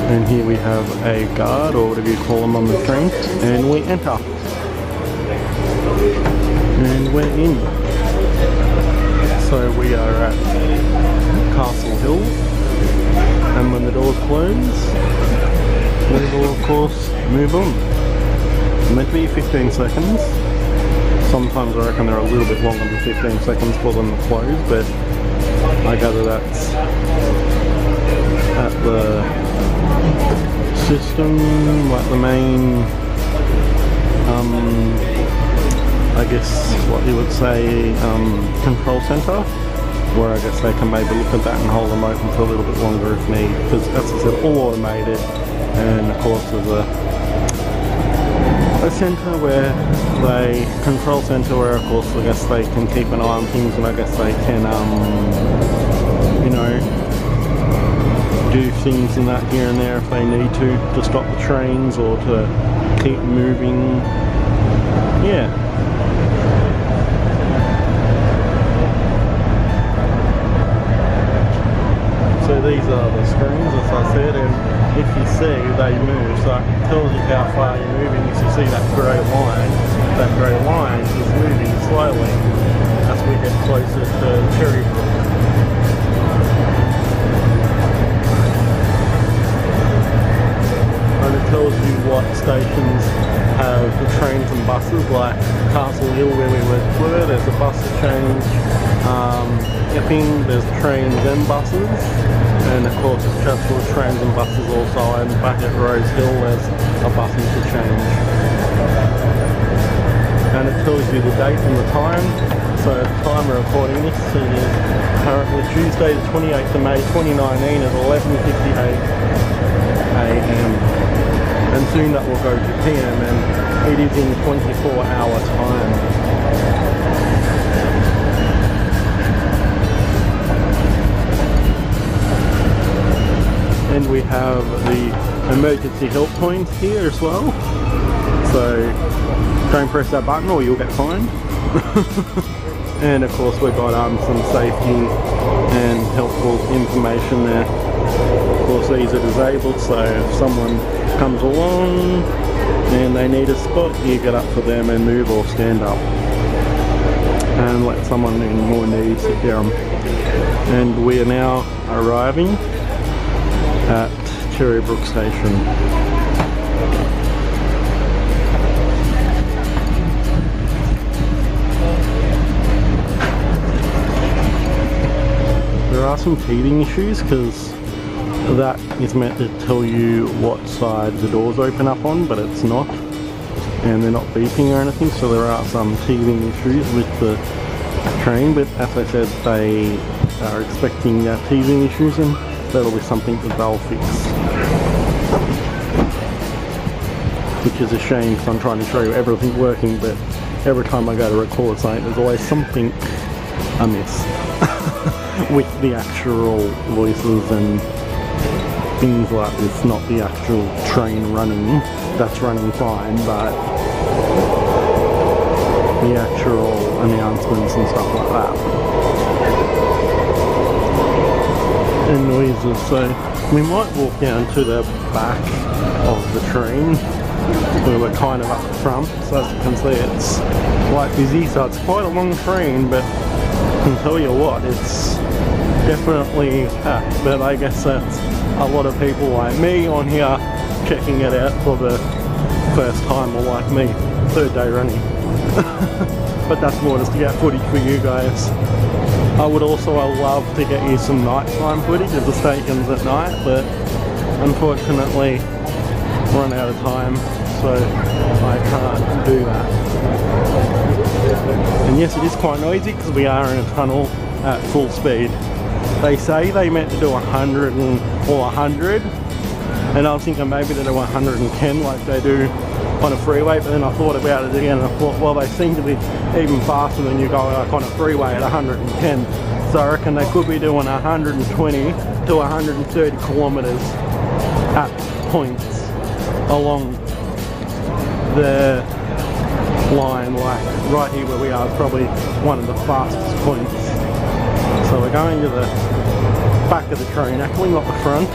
And here we have a guard, or whatever you call them, on the train, and we enter. And we're in. So we are at Castle Hill, and when the doors close, we will of course move on. It's meant to be 15 seconds. Sometimes I reckon they're a little bit longer than 15 seconds for them to close, but I gather that's at the system, like the main, I guess what you would say, control centre, where I guess they can maybe look at that and hold them open for a little bit longer if need, because as I said, all automated, and of course there's a centre where they, control centre where of course I guess they can keep an eye on things, and I guess they can, you know, do things in that here and there if they need to stop the trains or to keep moving. Yeah. So these are the screens, as I said, and if you see, they move, so it tells you how far you're moving. If you see that grey line is moving slowly as we get closer to Cherrybrook. And it tells you what stations have trains and buses, like Castle Hill where we were, there's a bus change. Epping, there's trains and buses, and of course it's Chatswood trains and buses also, and back at Rose Hill there's a bus interchange. And it tells you the date and the time, so at the time we're recording this, it is currently Tuesday the 28th of May 2019 at 11:58 AM. And soon that will go to PM, and it is in 24-hour time. And we have the emergency help point here as well, so don't press that button or you'll get fined. And of course we've got some safety and helpful information there. Of course these are disabled, so if someone comes along and they need a spot, you get up for them and move or stand up and let someone in more need sit down. And we are now arriving at Cherrybrook Station. There are some teething issues because that is meant to tell you what side the doors open up on, but it's not, and they're not beeping or anything, so there are some teething issues with the train, but as I said, they are expecting teething issues, and that'll be something that they'll fix. Which is a shame because I'm trying to show you everything working, but every time I go to record something, there's always something amiss with the actual voices and things like this, not the actual train running. That's running fine, but the actual announcements and stuff like that. And noises, so we might walk down to the back of the train where we're kind of up front, so as you can see it's quite busy, so it's quite a long train, but I can tell you what, it's definitely packed, but I guess that's a lot of people like me on here checking it out for the first time, or like me, third day running. But that's more just to get footage for you guys. I would also love to get you some nighttime footage of the stations at night, but unfortunately run out of time, so I can't do that. And yes, it is quite noisy because we are in a tunnel at full speed. They say they meant to do 100 or 100, and I was thinking maybe they do 110 like they do on a freeway, but then I thought about it again and I thought, well, they seem to be even faster than you go like on a freeway at 110, so I reckon they could be doing 120 to 130 kilometers at points along the line, like right here where we are is probably one of the fastest points. So we're going to the back of the train, actually not the front.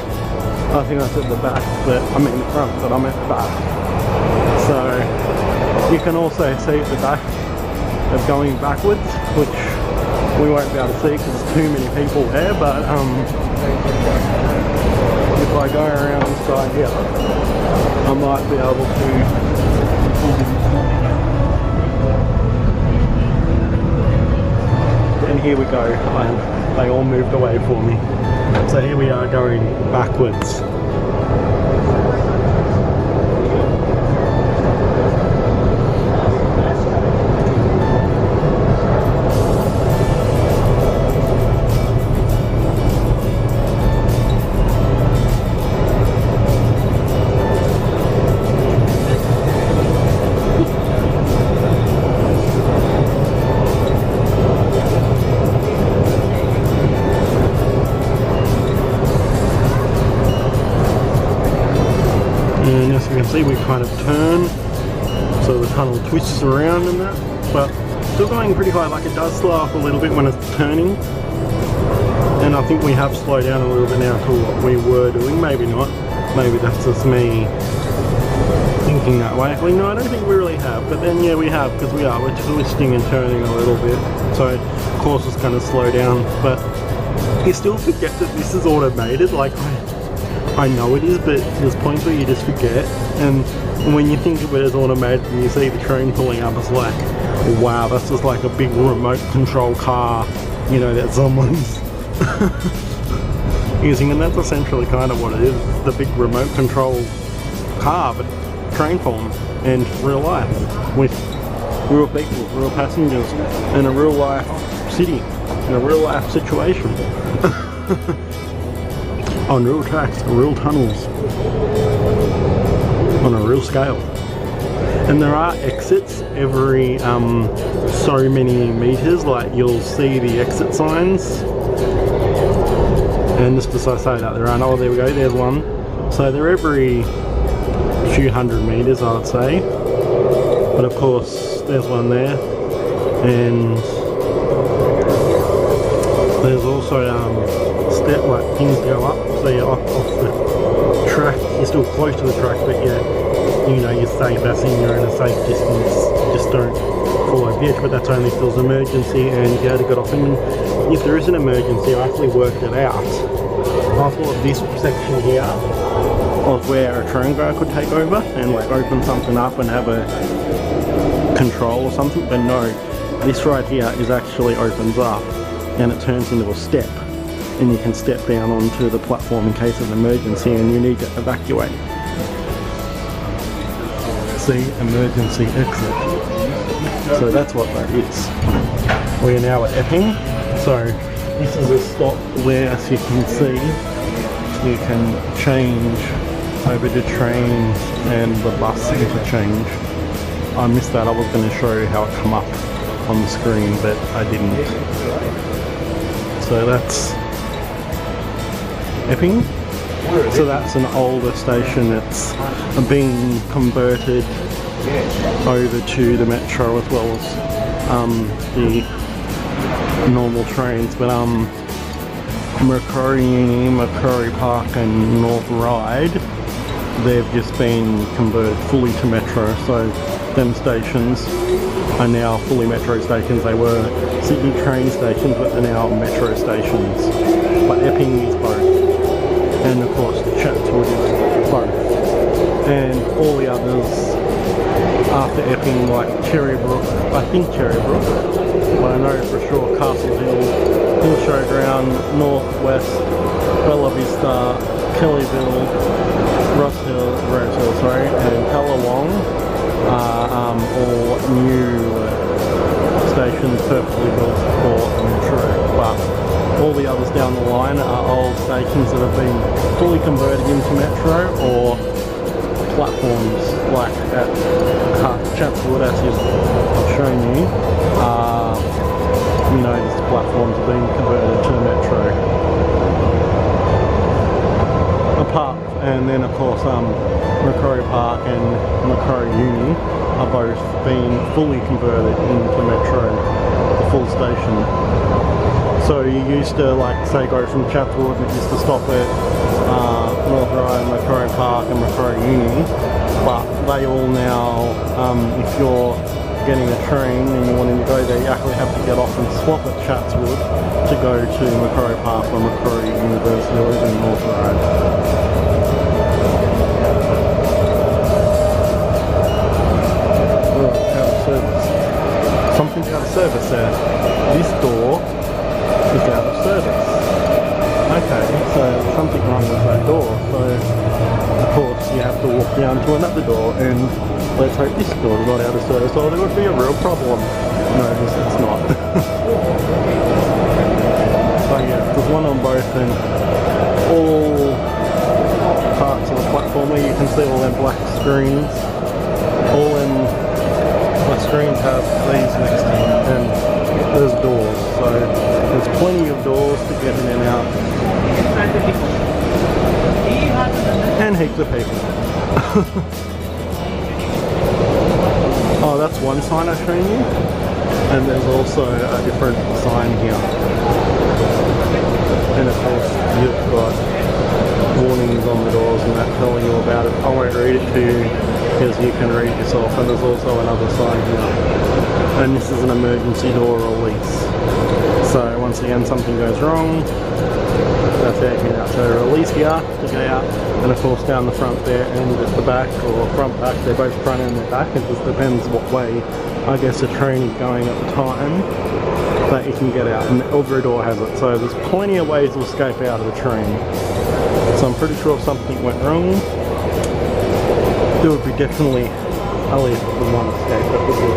I think I said the back, but I mean the front, but I meant the back. So you can also see at the back of going backwards, which we won't be able to see because there's too many people there, but if I go around this side here, I might be able to. And here we go, they all moved away for me. So here we are going backwards. And as you can see, we kind of turn, so the tunnel twists around and that, but still going pretty high. Like, it does slow up a little bit when it's turning, and I think we have slowed down a little bit now to what we were doing. Maybe not, maybe that's just me thinking that way. Actually, no, I don't think we really have, but then yeah, we have, because we're twisting and turning a little bit, so of course it's going to slow down, but you still forget that this is automated. Like, I know it is, but there's points where you just forget, and when you think of it as automated and you see the train pulling up, it's like, wow, that's just like a big remote control car, you know, that someone's using, and that's essentially kind of what it is, the big remote control car, but train form and real life, with real people, real passengers, in a real life city, in a real life situation. On real tracks, real tunnels, on a real scale. And there are exits every so many meters, like you'll see the exit signs. And just as I say that, there aren't, oh there we go, there's one. So they're every few hundred meters, I would say. But of course, there's one there. And there's also step, like, things go up, so you're off the track, you're still close to the track, but yeah, you know, you're safe, as in you're in a safe distance, just don't fall over the edge, but that's only if there's an emergency and you had to get off. And if there is an emergency, I actually worked it out. I thought this section here was where a train guy could take over and like open something up and have a control or something, but no, this right here is actually opens up and it turns into a step, and you can step down onto the platform in case of an emergency and you need to evacuate. See, emergency exit. So that's what that is. We are now at Epping. So this is a stop where, as you can see, you can change over to trains and the bus interchange. I missed that. I was going to show you how it come up on the screen, but I didn't. So that's Epping. So that's an older station that's been converted over to the metro as well as the normal trains. But Macquarie Park and North Ryde, they've just been converted fully to metro. So them stations are now fully metro stations. They were Sydney train stations, but they're now metro stations. But Epping is both. And of course Chatswood is both. And all the others after Epping, like Cherrybrook, I think Cherrybrook, but I know for sure Castle Hill, Hill Showground, Northwest, Bella Vista, Kellyville, Rose Hill, and Tallawong are all new stations perfectly built for metro, but all the others down the line are old stations that have been fully converted into metro, or platforms like at Chatswood, as I've shown you, you know, these platforms are being converted to metro. And then of course Macquarie Park and Macquarie Uni are both being fully converted into metro, the full station. So you used to, like, say, go from Chatswood and it used to stop at North Ryde, Macquarie Park and Macquarie Uni, but they all now, if you're getting a train and you wanting to go there, you actually have to get off and swap at Chatswood to go to Macquarie Park or Macquarie University or even North Road. Oh, out of service. Something's out of service there. This door is out of service. Okay, so something wrong with that door. So of course you have to walk down to another door, and let's hope this door is not out of service, or there would be a real problem. No, it's not. So yeah, there's one on both, and all parts of the platform where you can see all them black screens. All them black screens have these next to them, and there's doors. So there's plenty of doors to get in and out. And heaps of people. Oh, that's one sign I've shown you. And there's also a different sign here. And of course, you've got warnings on the doors and that telling you about it. I won't read it to you because you can read it yourself. And there's also another sign here. And this is an emergency door release. So once again, something goes wrong, that's how you get out. So release here to get out, and of course down the front there and at the back, or front back, they're both front and the back. It just depends what way I guess the train is going at the time that you can get out, and every door has it. So there's plenty of ways to escape out of the train. So I'm pretty sure if something went wrong, there would be definitely at least one escape. That would be,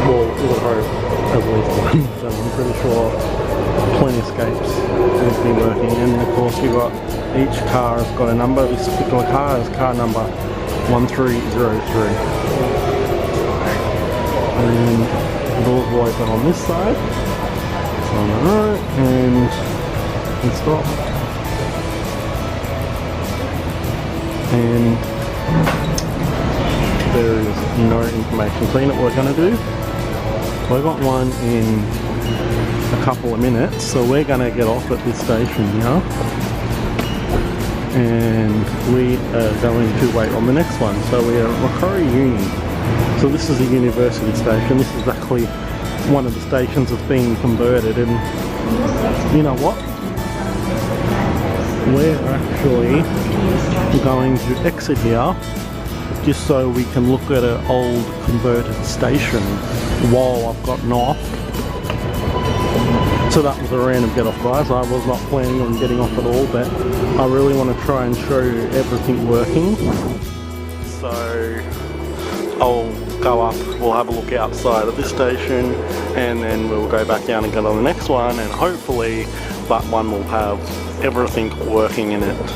well, we would hope at least one. So I'm pretty sure plenty of escapes would be working. And of course you've got, each car has got a number. This particular car is car number 1303. And the doors will open on this side. So on the right, and stop. And there is no information. So you know what we're going to do? We've got one in a couple of minutes, so we're going to get off at this station here, and we are going to wait on the next one. So we are at Macquarie Uni. So this is a university station. This is actually one of the stations that's being converted, and you know what? We're actually going to exit here just so we can look at an old converted station while I've gotten off. So that was a random get off, guys. I was not planning on getting off at all, but I really want to try and show you everything working. So I'll go up, we'll have a look outside of this station, and then we'll go back down and get on the next one, and hopefully that one will have everything working in it.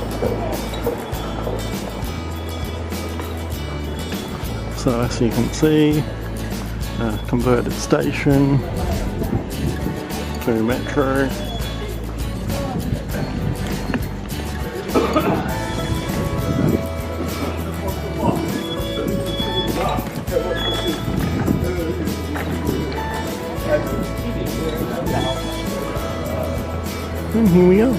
So as you can see, a converted station to metro. And here we are.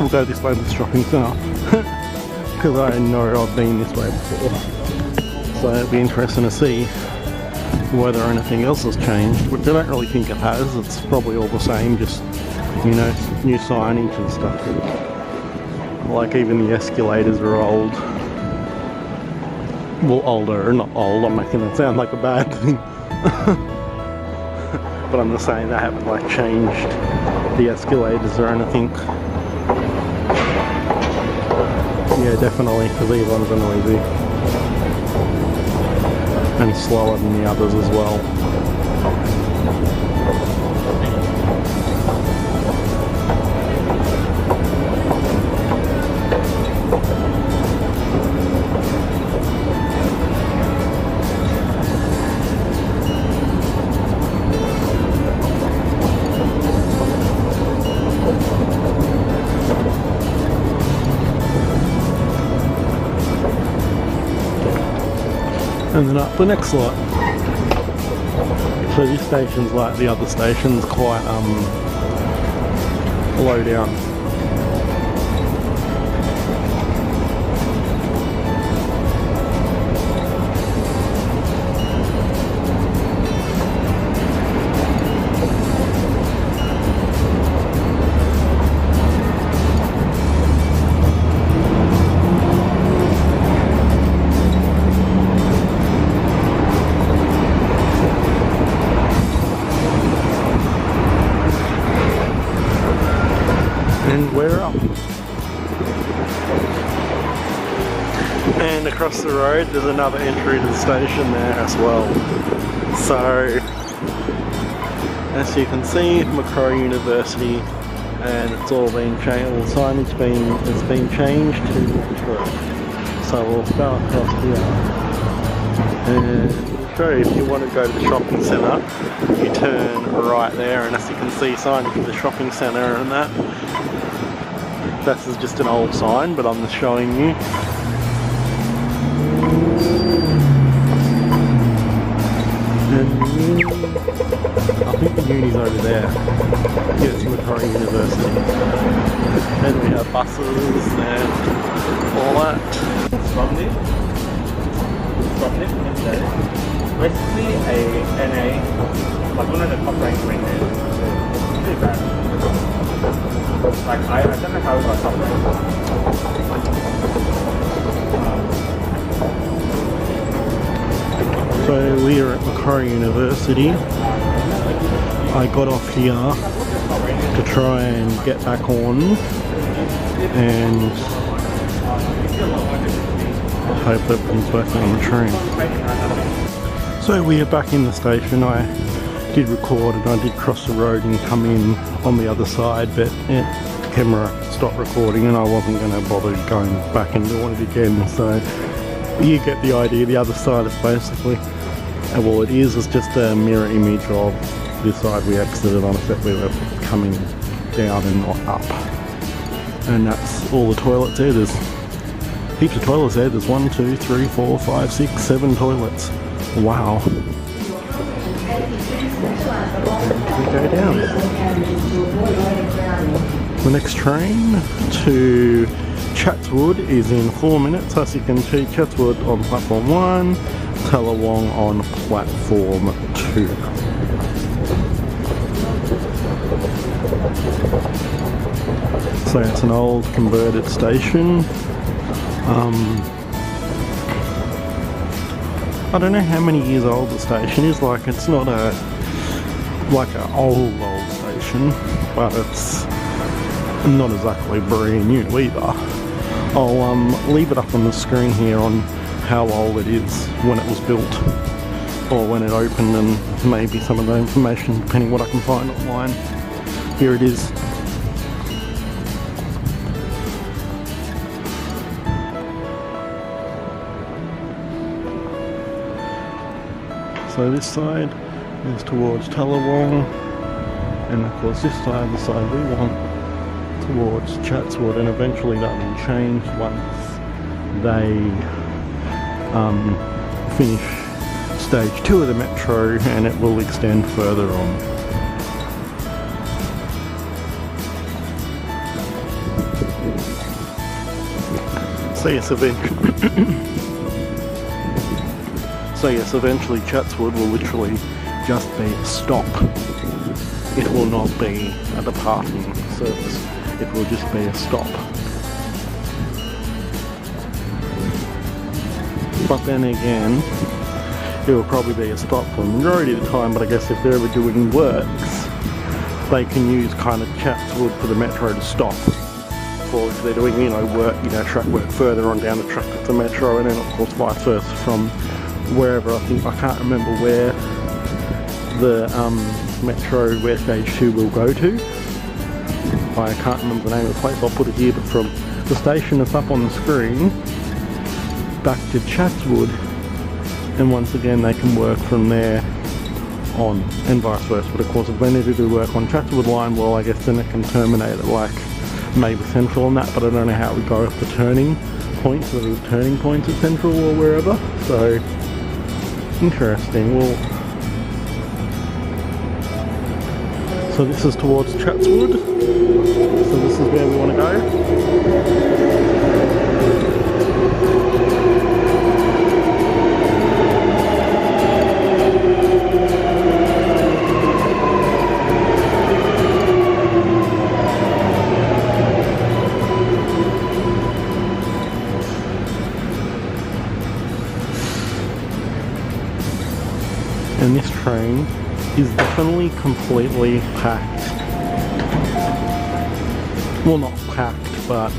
We'll go this way to the shopping centre because I know I've been this way before. So it'll be interesting to see whether anything else has changed, which I don't really think it has. It's probably all the same, just, you know, new signage and stuff. Like even the escalators are old. Well, older, not old, I'm making it sound like a bad thing. But I'm just saying they haven't like changed the escalators or anything. Yeah, definitely, because these ones are noisy. And slower than the others as well. And then up the next lot. So this station's like the other stations, quite low down. And across the road there's another entry to the station there as well. So as you can see, Macquarie University, and it's all been changed, all the signage has been changed to Metro. So we'll go across here and show you, if you want to go to the shopping centre, you turn right there, and as you can see, signage for the shopping centre and that. This is just an old sign, but I'm just showing you. And I think the uni's over there. Yeah, it's Macquarie University. And we have buses and all that. Basically a NA, like one of the top ranked ring names. Pretty bad. Like I don't know how it got top ranked. So we are at Macquarie University. I got off here to try and get back on, and I hope everything's working on the train. So we are back in the station. I did record and I did cross the road and come in on the other side, but the camera stopped recording and I wasn't going to bother going back and doing it again. So you get the idea. The other side is basically, well, it is just a mirror image of this side we exited on, except we were coming down and not up. And that's all the toilets there. There's heaps of toilets there. There's 1, 2, 3, 4, 5, 6, 7 toilets. Wow. We go down. The next train to Chatswood is in 4 minutes. As you can see, Chatswood on platform 1, Tallawong on platform 2. So it's an old converted station. I don't know how many years old the station is. Like, it's not a like an old station, but it's not exactly brand new either. I'll leave it up on the screen here on how old it is when it was built, or when it opened, and maybe some of the information depending what I can find online. Here it is. So this side is towards Tallawong, and of course this side, the side we want, towards Chatswood, and eventually that will change once they finish stage 2 of the metro, and it will extend further on. So yes, eventually Chatswood will literally just be a stop. It will not be a departing service. It will just be a stop. But then again, it will probably be a stop for the majority of the time, but I guess if they're ever doing works, they can use kind of Chatswood for the metro to stop. For if they're doing, work, track work further on down the track of the metro, and then of course vice versa from wherever. I can't remember where the metro, where stage 2 will go to. I can't remember the name of the place, I'll put it here, but from the station that's up on the screen back to Chatswood, and once again they can work from there on, and vice versa. But of course if they need to do work on Chatswood line, well, I guess then it can terminate at like maybe Central and that, but I don't know how it would go with the turning points, whether the turning points at Central or wherever. So interesting. Well, so this is towards Chatswood, so this is where we want to go. And this train is definitely completely packed. Well, not packed, but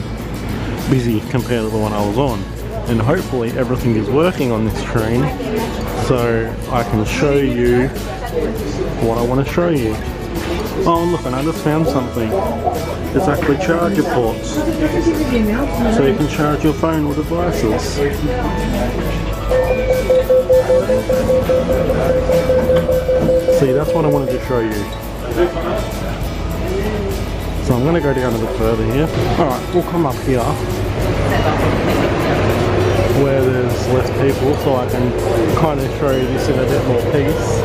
busy compared to the one I was on. and hopefully everything is working on this train so I can show you what I want to show you. Oh look, and I just found something. It's actually charger ports, so you can charge your phone or devices. See, that's what I wanted to show you. So I'm going to go down a bit further here. Alright, we'll come up here where there's less people so I can kind of show you this in a bit more peace.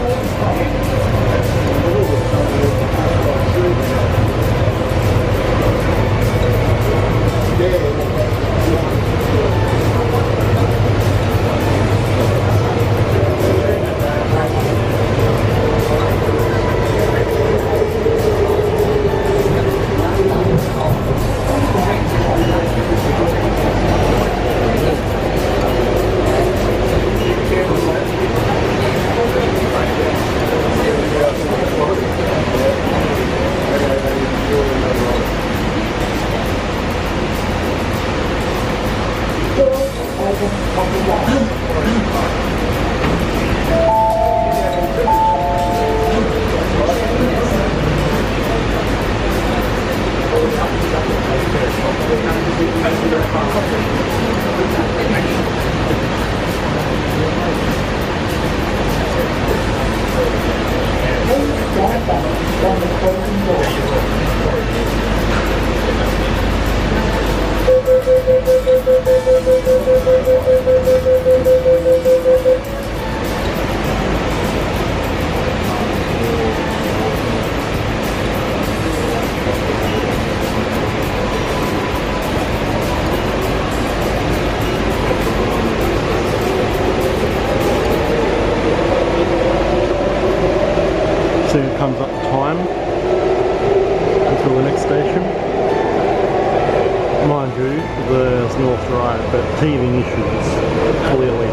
Soon comes up time until the next station. Mind you, there's North Drive, but teething issues, clearly.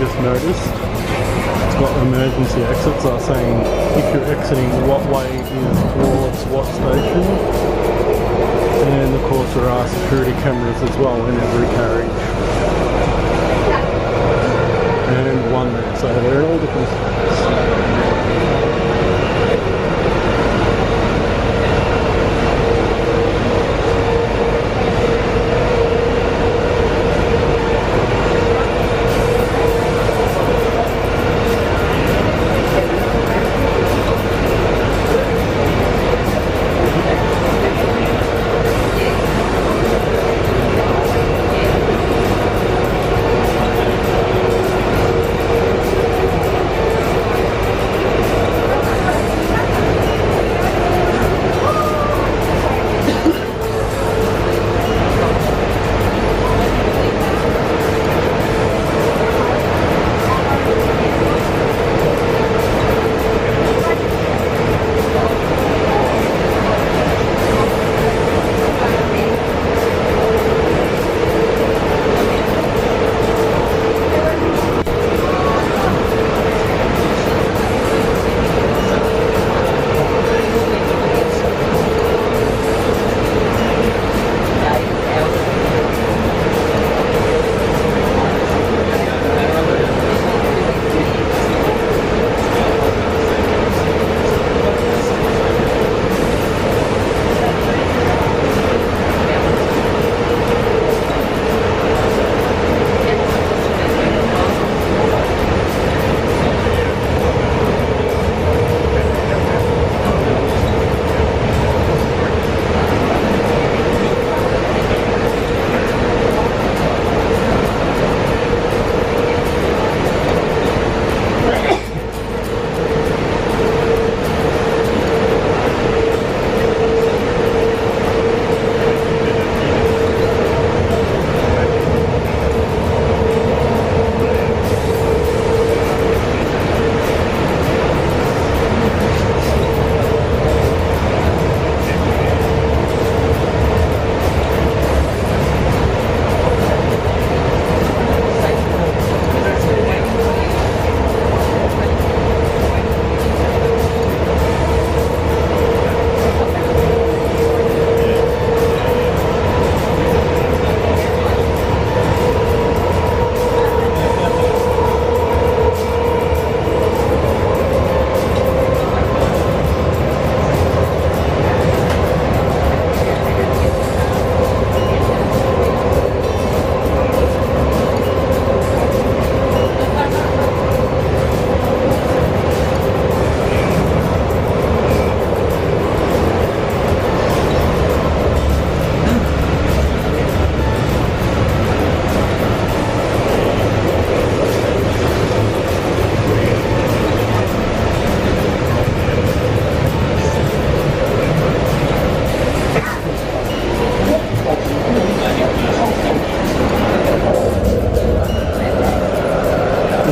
just noticed. It's got emergency exits that are saying if you're exiting, what way is towards what station. And of course there are security cameras as well in every carriage. And one there, so they're in all different spots.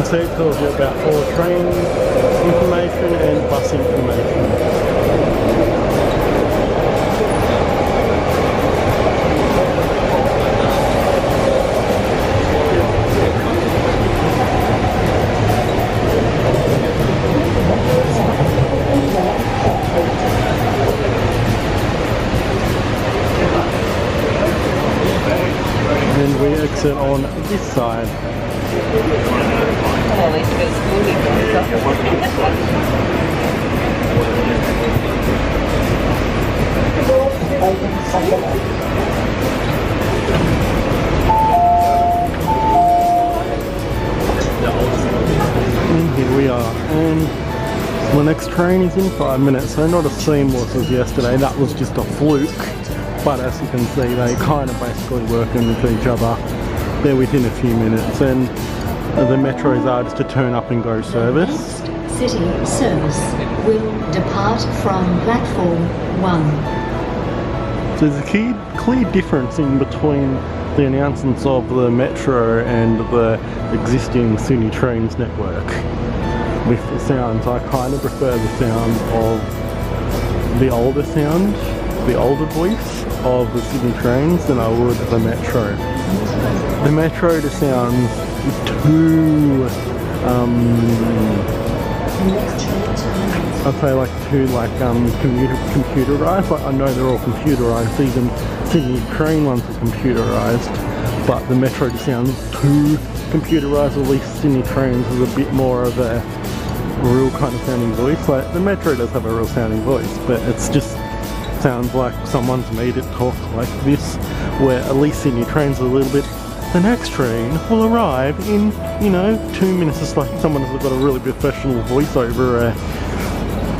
So it tells you about all train information and bus information. And we exit on this side. And here we are, and the next train is in 5 minutes, so not as seamless as yesterday. That was just a fluke, but as you can see they kind of basically work with each other. They're within a few minutes, and the metros are just to turn up and go service. Next city service will depart from platform 1. So there's a clear difference in between the announcements of the metro and the existing Sydney Trains network. With the sounds, I kind of prefer the sound of the older sound, the older voice of the Sydney Trains than I would the metro. The metro just sounds two I'd say like two computerized. Like, I know they're all computerized, even Sydney train ones are computerized, but the metro just sounds too computerized. At least Sydney trains is a bit more of a real kind of sounding voice. Like, the metro does have a real sounding voice, but it's just sounds like someone's made it talk like this, where at least Sydney trains a little bit. The next train will arrive in, 2 minutes. It's like someone has got a really professional voice over a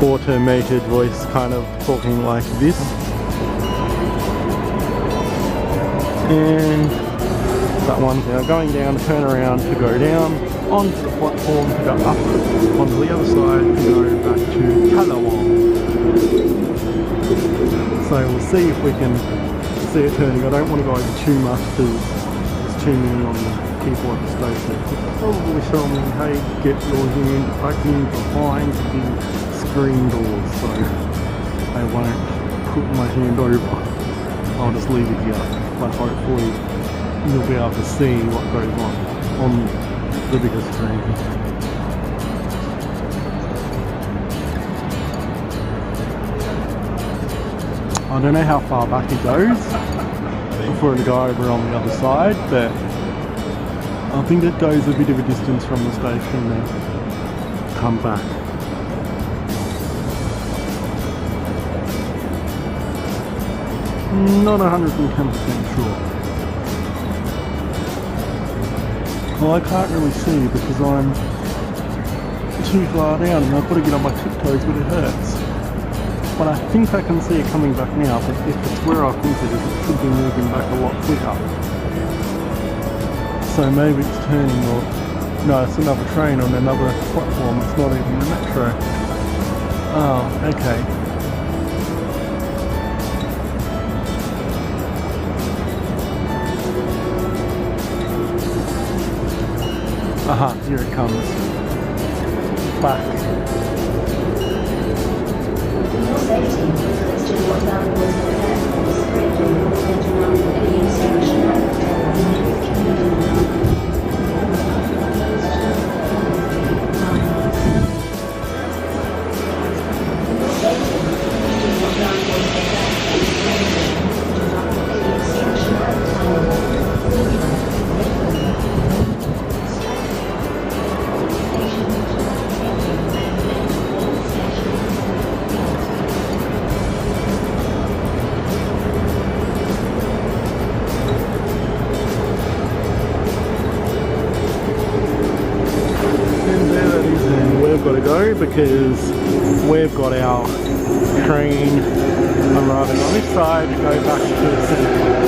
automated voice kind of talking like this. And that one's now going down, turn around to go down onto the platform to go up onto the other side to go back to Tallawong. So we'll see if we can see it turning. I don't want to go over too much because there's too many on the people at the station. They'll probably tell me, hey, get your hand opening behind the screen doors, so I won't put my hand over. I'll just leave it here, but hopefully you'll be able to see what goes on the bigger screen. I don't know how far back it goes before it'll go over on the other side, but I think it goes a bit of a distance from the station and come back. Not 110% sure. Well, I can't really see because I'm too far down and I've got to get on my tiptoes, but it hurts. But I think I can see it coming back now, but if it's where I think it is, it should be moving back a lot quicker. So maybe it's turning, or no, it's another train on another platform, it's not even the metro. Oh, okay. Aha, here it comes. Back. Got to go because we've got our train arriving on this side to go back to the city.